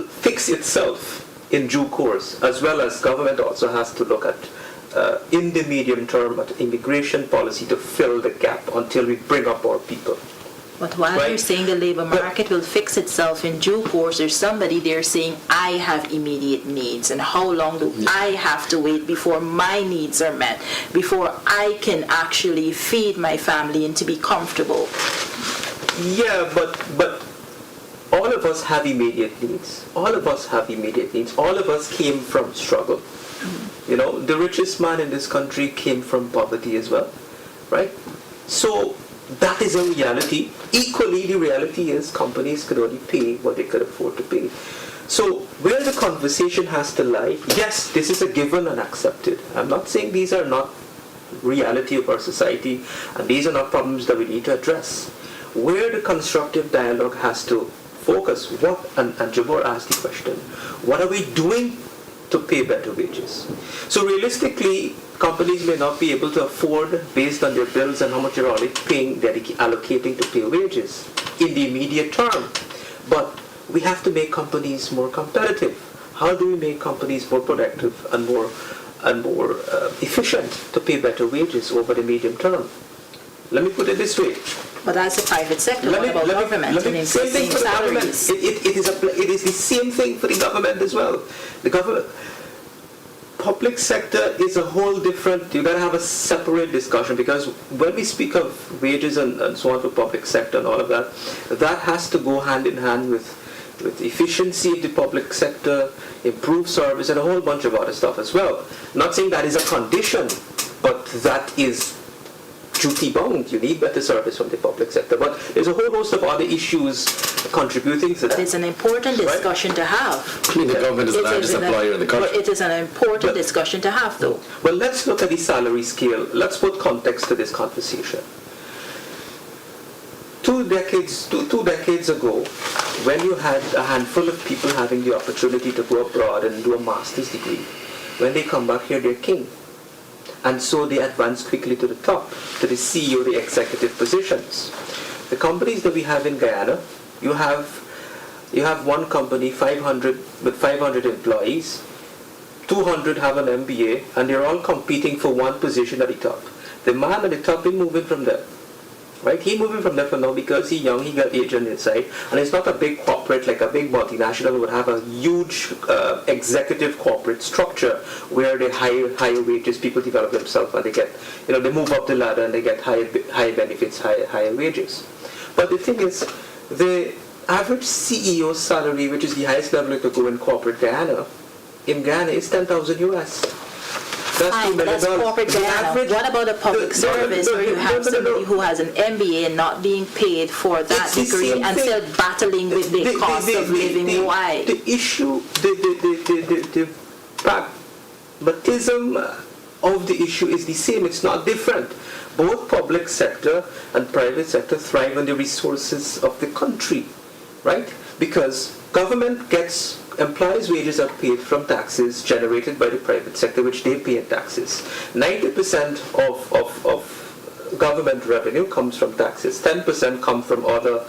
fix itself in due course, as well as government also has to look at in the medium term at immigration policy to fill the gap until we bring up our people. But while Right. you're saying the labor market will fix itself in due course, there's somebody there saying, I have immediate needs, and how long do I have to wait before my needs are met, before I can actually feed my family and to be comfortable? Yeah, but all of us have immediate needs. All of us have immediate needs. All of us came from struggle. You know, the richest man in this country came from poverty as well, right? So that is a reality. Equally, the reality is companies could only pay what they could afford to pay. So where the conversation has to lie, yes, this is a given and accepted. I'm not saying these are not reality of our society, and these are not problems that we need to address. Where the constructive dialogue has to focus, and Jabour asked the question, what are we doing to pay better wages? So realistically, companies may not be able to afford, based on their bills and how much they're already paying, allocating to pay wages in the immediate term. But we have to make companies more competitive. How do we make companies more productive and more efficient to pay better wages over the medium term? Let me put it this way. But that's the private sector. What about government and increasing salaries? It is the same thing for the government as well. The government, public sector is a whole different. You got to have a separate discussion, because when we speak of wages and so on for public sector and all of that, that has to go hand in hand with efficiency of the public sector, improved service, and a whole bunch of other stuff as well. Not saying that is a condition, but that is duty bound. You need better service from the public sector, but there's a whole host of other issues contributing to that. It's an important discussion to have. I mean, the government is the largest employer in the country. But it is an important discussion to have, though. Well, let's look at the salary scale. Let's put context to this conversation. Two decades ago, when you had a handful of people having the opportunity to go abroad and do a master's degree, when they come back here, they're king. And so they advance quickly to the top, to the CEO, the executive positions. The companies that we have in Guyana, you have one company, 500 employees, 200 have an MBA, and they're all competing for one position at the top. The man at the top is moving from there. Right? He's moving from there for now because he's young, he got age on the inside, and it's not a big corporate like a big multinational would have a huge executive corporate structure where they higher wages, people develop themselves and they get, they move up the ladder and they get higher benefits, higher wages. But the thing is, the average CEO salary, which is the highest level it could go in corporate Guyana, in Ghana is 10,000 US. That's $2 million. That's corporate Guyana. What about a public service where you have somebody who has an MBA and not being paid for that degree and still battling with the cost of living? Why? The issue, the pragmatism of the issue is the same. It's not different. Both public sector and private sector thrive on the resources of the country, right? Because government employees' wages are paid from taxes generated by the private sector, which they pay in taxes. 90% of government revenue comes from taxes. 10% come from other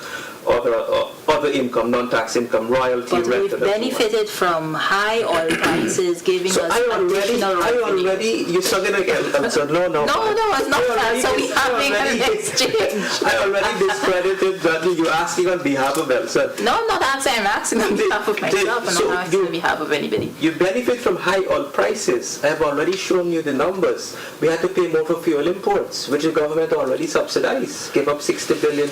income, non-tax income, royalty, but rent. We've benefited from high oil prices, giving us additional revenue. You're struggling again. No, it's not that. So we're having an exchange. I already discredited that you're asking on behalf of Elsa. No, I'm not asking. I'm asking on behalf of myself. I'm not asking on behalf of anybody. You benefit from high oil prices. I have already shown you the numbers. We had to pay more for fuel imports, which the government already subsidized, give up $60 billion,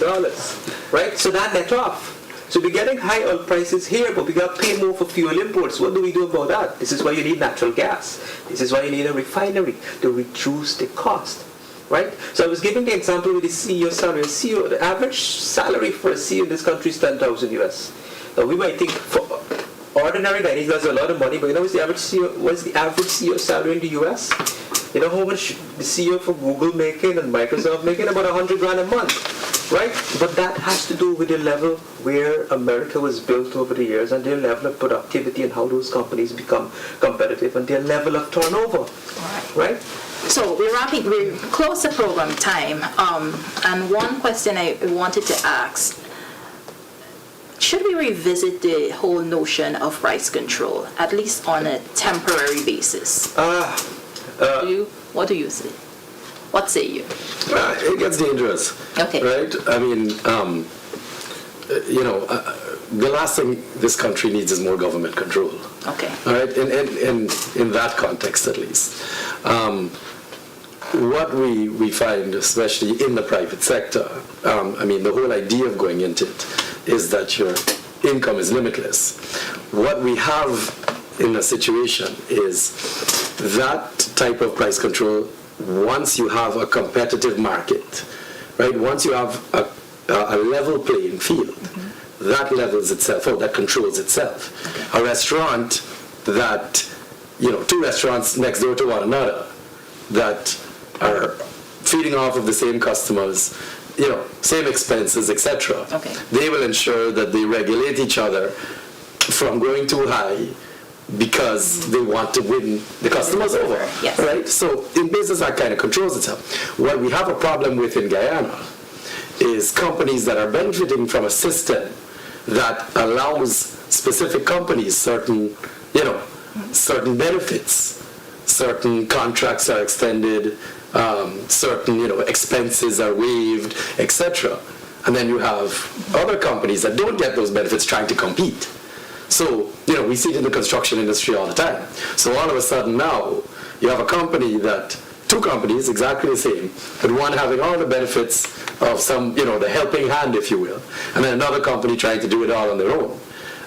right? So that net off. So we're getting high oil prices here, but we got to pay more for fuel imports. What do we do about that? This is why you need natural gas. This is why you need a refinery to reduce the cost, right? So I was giving the example with the CEO salary. The average salary for a CEO in this country is 10,000 US. Now we might think for ordinary Guyanese, that's a lot of money, but what's the average CEO salary in the US? You know how much the CEO for Google making and Microsoft making? About $100,000 a month, right? But that has to do with the level where America was built over the years and their level of productivity and how those companies become competitive and their level of turnover, right? So we're close to program time, and one question I wanted to ask: should we revisit the whole notion of price control, at least on a temporary basis? What do you say? What say you? It gets dangerous. Okay. Right? I mean, the last thing this country needs is more government control. Okay. All right? In that context, at least. What we find, especially in the private sector, the whole idea of going into it is that your income is limitless. What we have in a situation is that type of price control, once you have a competitive market, right? Once you have a level playing field, that levels itself out, that controls itself. Okay. A restaurant that, two restaurants next door to one another that are feeding off of the same customers, same expenses, etc. Okay. They will ensure that they regulate each other from going too high because they want to win the customers over. Yes. Right? So in business, that kind of controls itself. What we have a problem with in Guyana is companies that are benefiting from a system that allows specific companies certain benefits, certain contracts are extended, certain expenses are waived, etc. And then you have other companies that don't get those benefits trying to compete. So, we see it in the construction industry all the time. So all of a sudden now, you have two companies exactly the same, but one having all the benefits of some, the helping hand, if you will, and then another company trying to do it all on their own.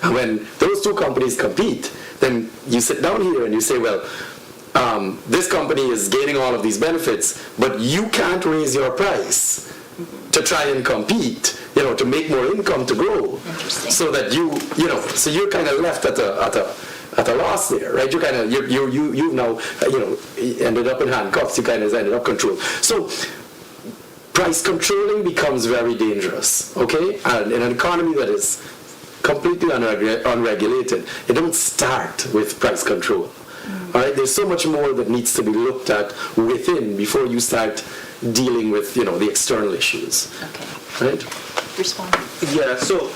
And when those two companies compete, then you sit down here and you say, well, this company is gaining all of these benefits, but you can't raise your price to try and compete, to make more income to grow. Interesting. So that so you're kind of left at a loss there, right? You've now ended up in handcuffs. You kind of ended up controlled. So price controlling becomes very dangerous. Okay, and in an economy that is completely unregulated, it don't start with price control. All right, there's so much more that needs to be looked at within before you start dealing with, the external issues. Okay. Right? Respond. Yeah, so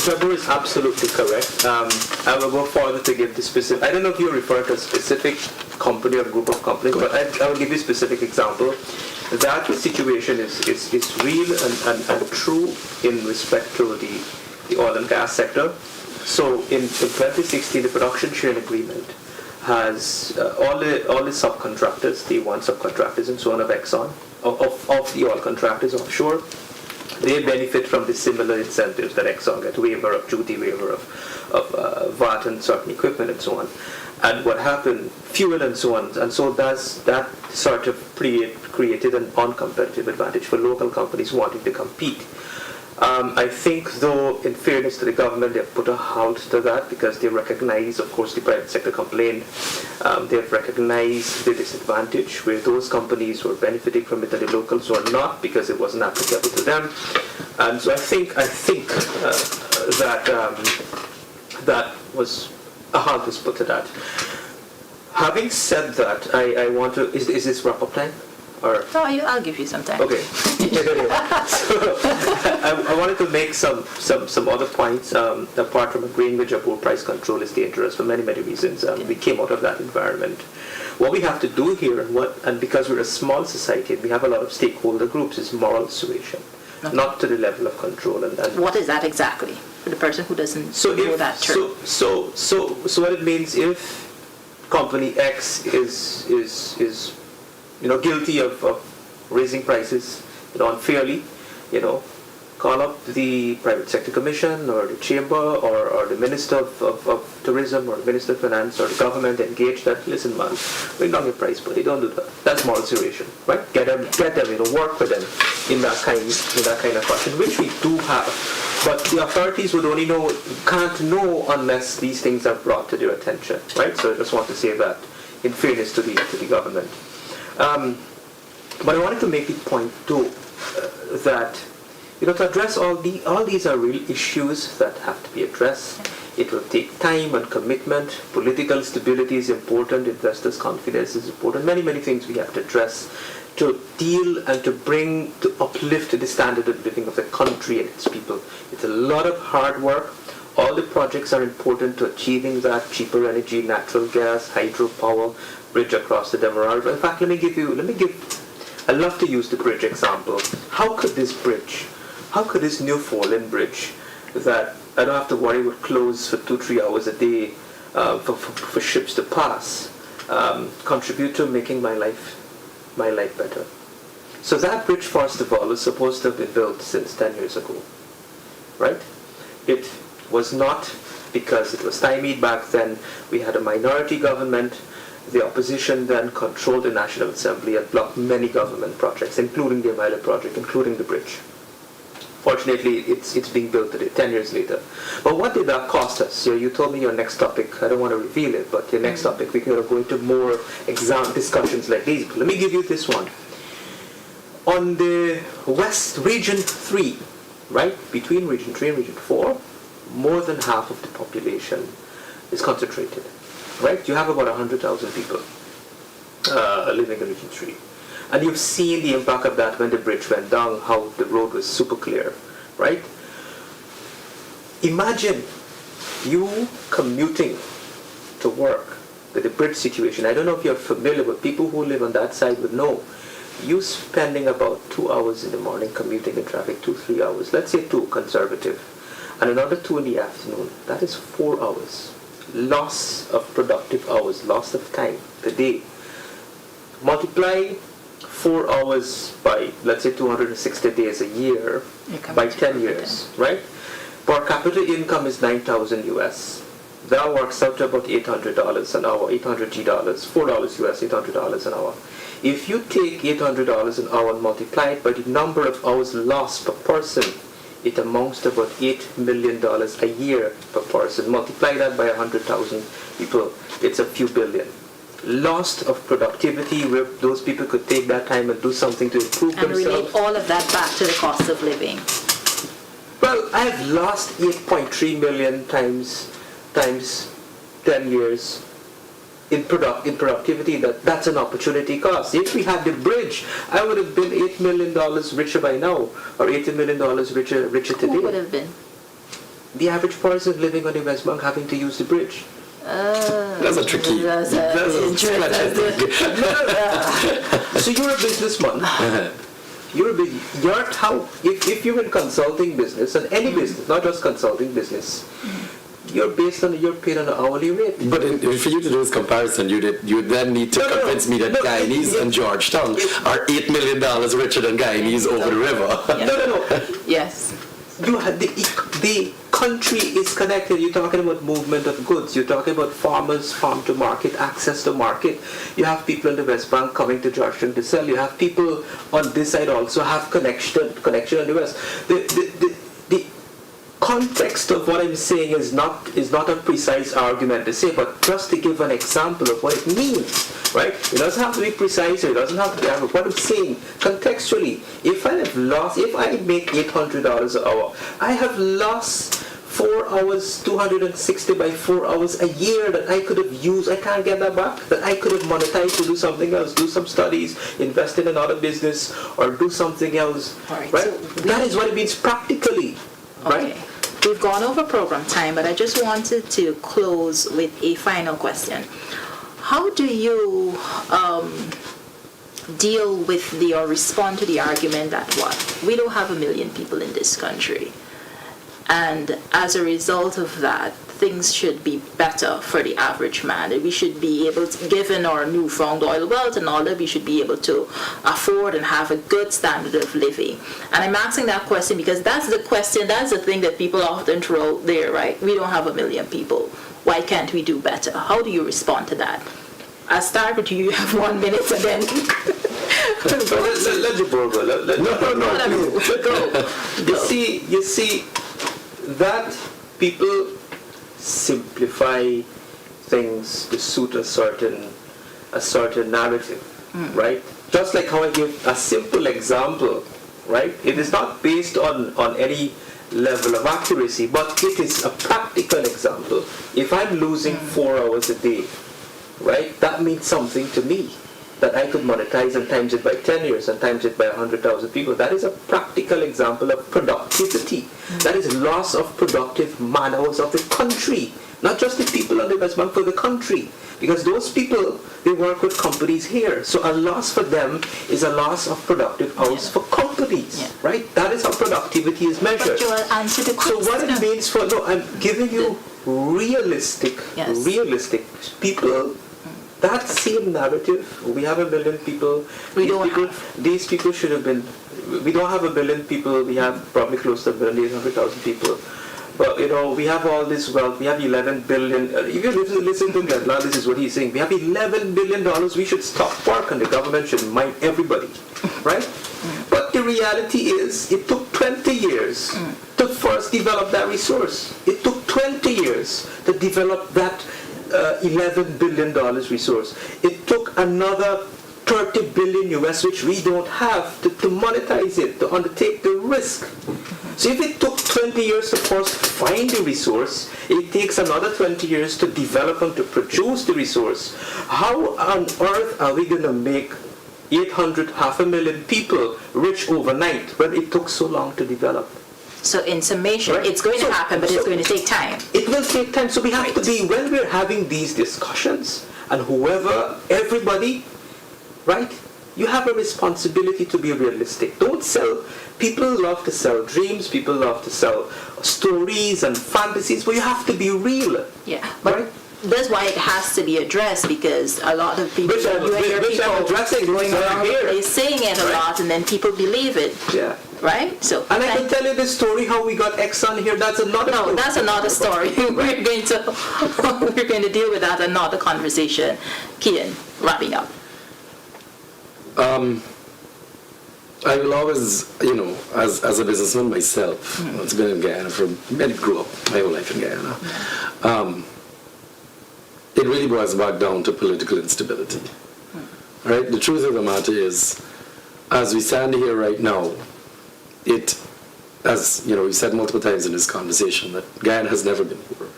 Jabour is absolutely correct. I will go further to give the specific. I don't know if you refer to a specific company or group of companies, but I will give you a specific example. That situation is real and true in respect to the oil and gas sector. So in 2016, the production sharing agreement has all the subcontractors, the one subcontractors and so on of Exxon, of the oil contractors offshore, they benefit from the similar incentives that Exxon get, waiver of duty, waiver of VAT and certain equipment and so on. And what happened, fuel and so on, and so that sort of created an uncompetitive advantage for local companies wanting to compete. I think, though, in fairness to the government, they've put a halt to that because they recognize, of course, the private sector complained. They've recognized the disadvantage where those companies were benefiting from it and the locals were not because it wasn't applicable to them. And so I think that was a halt was put to that. Having said that, I want to. Is this wrap-up time? Or? No, I'll give you some time. Okay. So, I wanted to make some other points. Apart from agreeing with Jabour, price control is dangerous for many reasons. We came out of that environment. What we have to do here, and because we're a small society and we have a lot of stakeholder groups, is moral suasion, not to the level of control. And what is that exactly for the person who doesn't know that term? So what it means, if company X is guilty of raising prices, unfairly, call up the private sector commission or the chamber or the minister of tourism or the minister of finance or the government, engage that. Listen, man, bring down your price, but they don't do that. That's moral suasion, right? Get them, work with them in that kind of fashion, which we do have. But the authorities can't know unless these things are brought to their attention, right? So I just want to say that in fairness to the government. But I wanted to make the point too that to address all these are real issues that have to be addressed. It will take time and commitment. Political stability is important. Investors' confidence is important. Many things we have to address to deal and to uplift the standard of living of the country and its people. It's a lot of hard work. All the projects are important to achieving that: cheaper energy, natural gas, hydropower, bridge across the Jabour River. In fact, I love to use the bridge example. How could this new Foreland bridge that I don't have to worry would close for 2-3 hours a day for ships to pass contribute to making my life better? So that bridge, first of all, was supposed to have been built since 10 years ago, right? It was not, because it was stymied back then. We had a minority government. The opposition then controlled the National Assembly and blocked many government projects, including the Amila project, including the bridge. Fortunately, it's being built today, 10 years later. But what did that cost us? So you told me your next topic. I don't want to reveal it, but your next topic, we can go into more discussions like these. But let me give you this one. On the West Region 3, right, between Region 3 and Region 4, more than half of the population is concentrated. Right? You have about 100,000 people living in Region 3. And you've seen the impact of that when the bridge went down, how the road was super clear. Right? Imagine you commuting to work with the bridge situation. I don't know if you're familiar, but people who live on that side would know. You spending about 2 hours in the morning commuting in traffic, 2-3 hours. Let's say 2, conservative. And another 2 in the afternoon. That is 4 hours. Loss of productive hours, loss of time per day. Multiply 4 hours by, let's say, 260 days a year by 10 years, right? Per capita income is 9,000 US. That works out to about $800 an hour, $800 $4 US, $800 an hour. If you take $800 an hour and multiply it by the number of hours lost per person, it amounts to about $8 million a year per person. Multiply that by 100,000 people, it's a few billion. Lost of productivity, where those people could take that time and do something to improve themselves. And relate all of that back to the cost of living. Well, I've lost 8.3 million times 10 years. in productivity, that's an opportunity cost. If we had the bridge, I would have been $8 million richer by now, or $80 million richer today. Who would have been? The average person living on the West Bank having to use the bridge. That's a tricky. That's interesting. So you're a businessman. If you're in consulting business, and any business, not just consulting business, you're paid on an hourly rate. But for you to do this comparison, you then need to convince me that Guyanese and Georgetown are $8 million richer than Guyanese over the river. Yeah. No. Yes. You have the country is connected. You're talking about movement of goods. You're talking about farmers, farm to market, access to market. You have people in the West Bank coming to Georgetown to sell. You have people on this side also have connection in the West. The context of what I'm saying is not a precise argument to say, but just to give an example of what it means, right? It doesn't have to be precise, or it doesn't have to be accurate. What I'm saying contextually, if I make $800 an hour, I have lost 4 hours, 260 by 4 hours a year that I could have used. I can't get that back. That I could have monetized to do something else, do some studies, invest in another business, or do something else. Right. So that is what it means practically. Right? Okay. We've gone over program time, but I just wanted to close with a final question. How do you deal with or respond to the argument that we don't have 1 million people in this country, and as a result of that, things should be better for the average man, that we should be able to, given our newfound oil wealth and all that, we should be able to afford and have a good standard of living. And I'm asking that question because that's the thing that people often throw out there, right? We don't have 1 million people. Why can't we do better? How do you respond to that? I'll start with you. You have 1 minute, and then... let Jabour go. Go. You see, that people simplify things to suit a certain narrative, right? Just like how I give a simple example, right? It is not based on any level of accuracy, but it is a practical example. If I'm losing 4 hours a day, right, that means something to me that I could monetize and times it by 10 years and times it by 100,000 people. That is a practical example of productivity. That is loss of productive man hours of the country, not just the people on the West Bank, for the country. Because those people, they work with companies here. So a loss for them is a loss of productive hours for companies, right? That is how productivity is measured. But you will answer the question. So what it means I'm giving you realistic people. That same narrative, we have 1 million people. These people should have been. We don't have 1 billion people. We have probably close to 1,800,000 people. But we have all this wealth. We have 11 billion. If you listen to that, now this is what he's saying. We have $11 billion. We should stop work, and the government should mind everybody, right? But the reality is, it took 20 years to first develop that resource. It took 20 years to develop that $11 billion resource. It took another 30 billion US, which we don't have, to monetize it, to undertake the risk. So if it took 20 years to first find the resource, it takes another 20 years to develop and to produce the resource. How on earth are we going to make 500,000 people rich overnight when it took so long to develop? So in summation, it's going to happen, but it's going to take time. It will take time. So we have to be, when we're having these discussions, and everybody, right, you have a responsibility to be realistic. Don't sell. People love to sell dreams. People love to sell stories and fantasies, but you have to be real. Yeah, but that's why it has to be addressed, because a lot of people, which I'm addressing, going around here, saying it a lot, and then people believe it. Yeah. Right? So. And I can tell you the story how we got Exxon here. That's another. No, that's another story. We're going to deal with that another conversation. Kian, wrapping up. I will always, as a businessman myself, I've been in Guyana I grew up my whole life in Guyana. It really boils back down to political instability. Right? The truth of the matter is, as we stand here right now, as we said multiple times in this conversation, that Guyana has never been poor.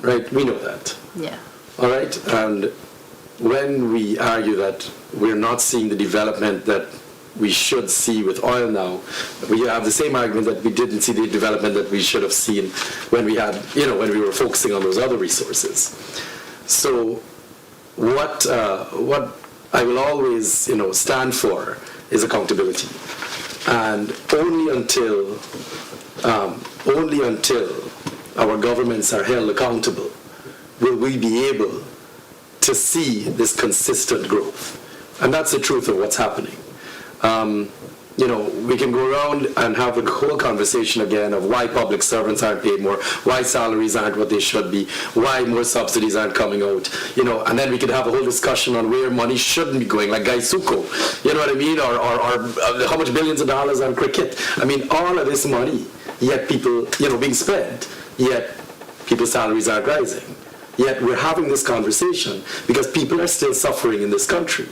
Right? We know that. Yeah. All right? And when we argue that we're not seeing the development that we should see with oil now, we have the same argument that we didn't see the development that we should have seen when we had, when we were focusing on those other resources. So what I will always, stand for is accountability. And only until our governments are held accountable will we be able to see this consistent growth. And that's the truth of what's happening. We can go around and have a whole conversation again of why public servants aren't paid more, why salaries aren't what they should be, why more subsidies aren't coming out, and then we could have a whole discussion on where money shouldn't be going, like Gaisuko, you know what I mean, or how much billions of dollars on cricket. I mean, all of this money, yet people, being spent, yet people's salaries aren't rising. Yet we're having this conversation because people are still suffering in this country.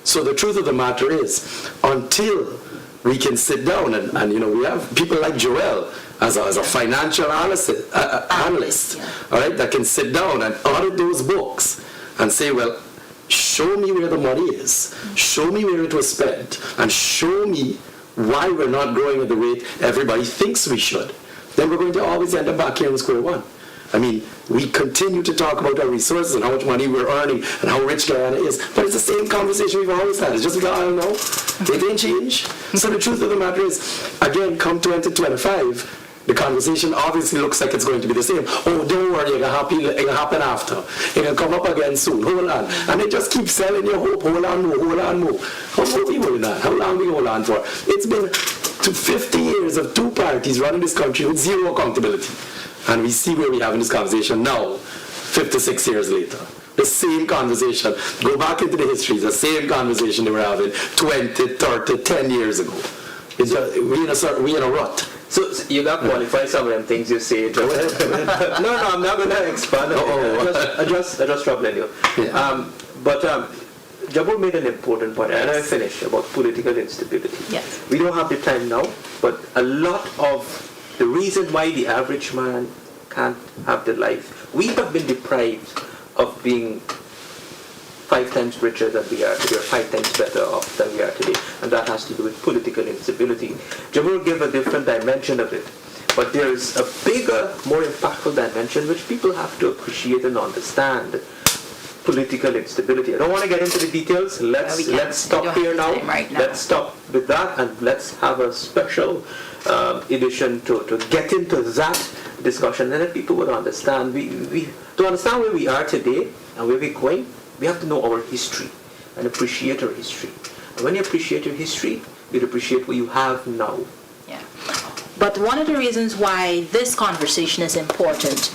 So the truth of the matter is, until we can sit down and we have people like Joel as a financial analyst, all right, that can sit down and audit those books and say, well, show me where the money is, show me where it was spent, and show me why we're not growing at the rate everybody thinks we should. Then we're going to always end up back here in square one. I mean, we continue to talk about our resources and how much money we're earning and how rich Guyana is, but it's the same conversation we've always had. It's just like, I don't know, it didn't change. So the truth of the matter is, again, come 2025, the conversation obviously looks like it's going to be the same. Oh, don't worry, it's going to happen after. It's going to come up again soon. Hold on. And they just keep selling you hope. Hold on more, hold on more. How long are we holding on? How long are we hold on for? It's been 50 years of two parties running this country with zero accountability. And we see where we have in this conversation now, 56 years later. The same conversation. Go back into the history, the same conversation they were having 20, 30, 10 years ago. We're in a rut. So you got to qualify some of them things you say. No, I'm not going to expand on it. I just troubling you. Yeah. But Jabour made an important point, and I finished, about political instability. Yes. We don't have the time now, but a lot of the reason why the average man can't have the life, we have been deprived of being 5 times richer than we are today, or 5 times better off than we are today, and that has to do with political instability. Jabour gave a different dimension of it, but there is a bigger, more impactful dimension which people have to appreciate and understand. Political instability. I don't want to get into the details. Let's stop here now. Let's stop with that, and let's have a special edition to get into that discussion, and then people will understand. We to understand where we are today and where we're going, we have to know our history and appreciate our history. And when you appreciate your history, you'll appreciate what you have now. Yeah. But one of the reasons why this conversation is important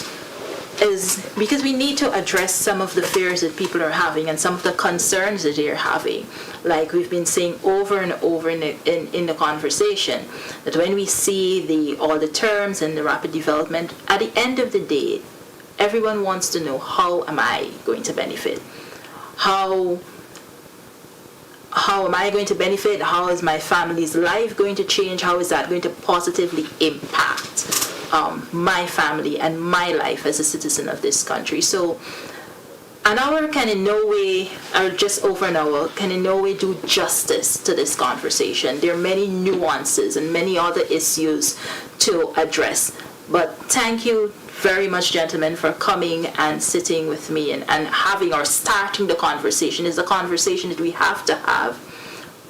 is because we need to address some of the fears that people are having and some of the concerns that they're having. Like we've been saying over and over in the conversation, that when we see all the terms and the rapid development, at the end of the day, everyone wants to know, how am I going to benefit? How am I going to benefit? How is my family's life going to change? How is that going to positively impact my family and my life as a citizen of this country? So an hour can in no way, or just over an hour, can in no way do justice to this conversation. There are many nuances and many other issues to address. But thank you very much, gentlemen, for coming and sitting with me and having or starting the conversation. It's a conversation that we have to have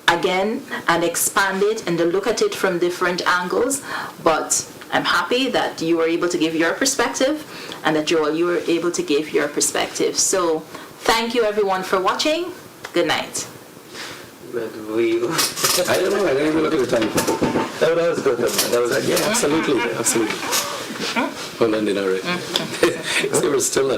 again and expand it and to look at it from different angles. But I'm happy that you were able to give your perspective and that Joel, you were able to give your perspective. So thank you everyone for watching. Good night. But I don't know, I didn't even look at the time. That was good. That was yeah, absolutely. Oh, no, right. They were still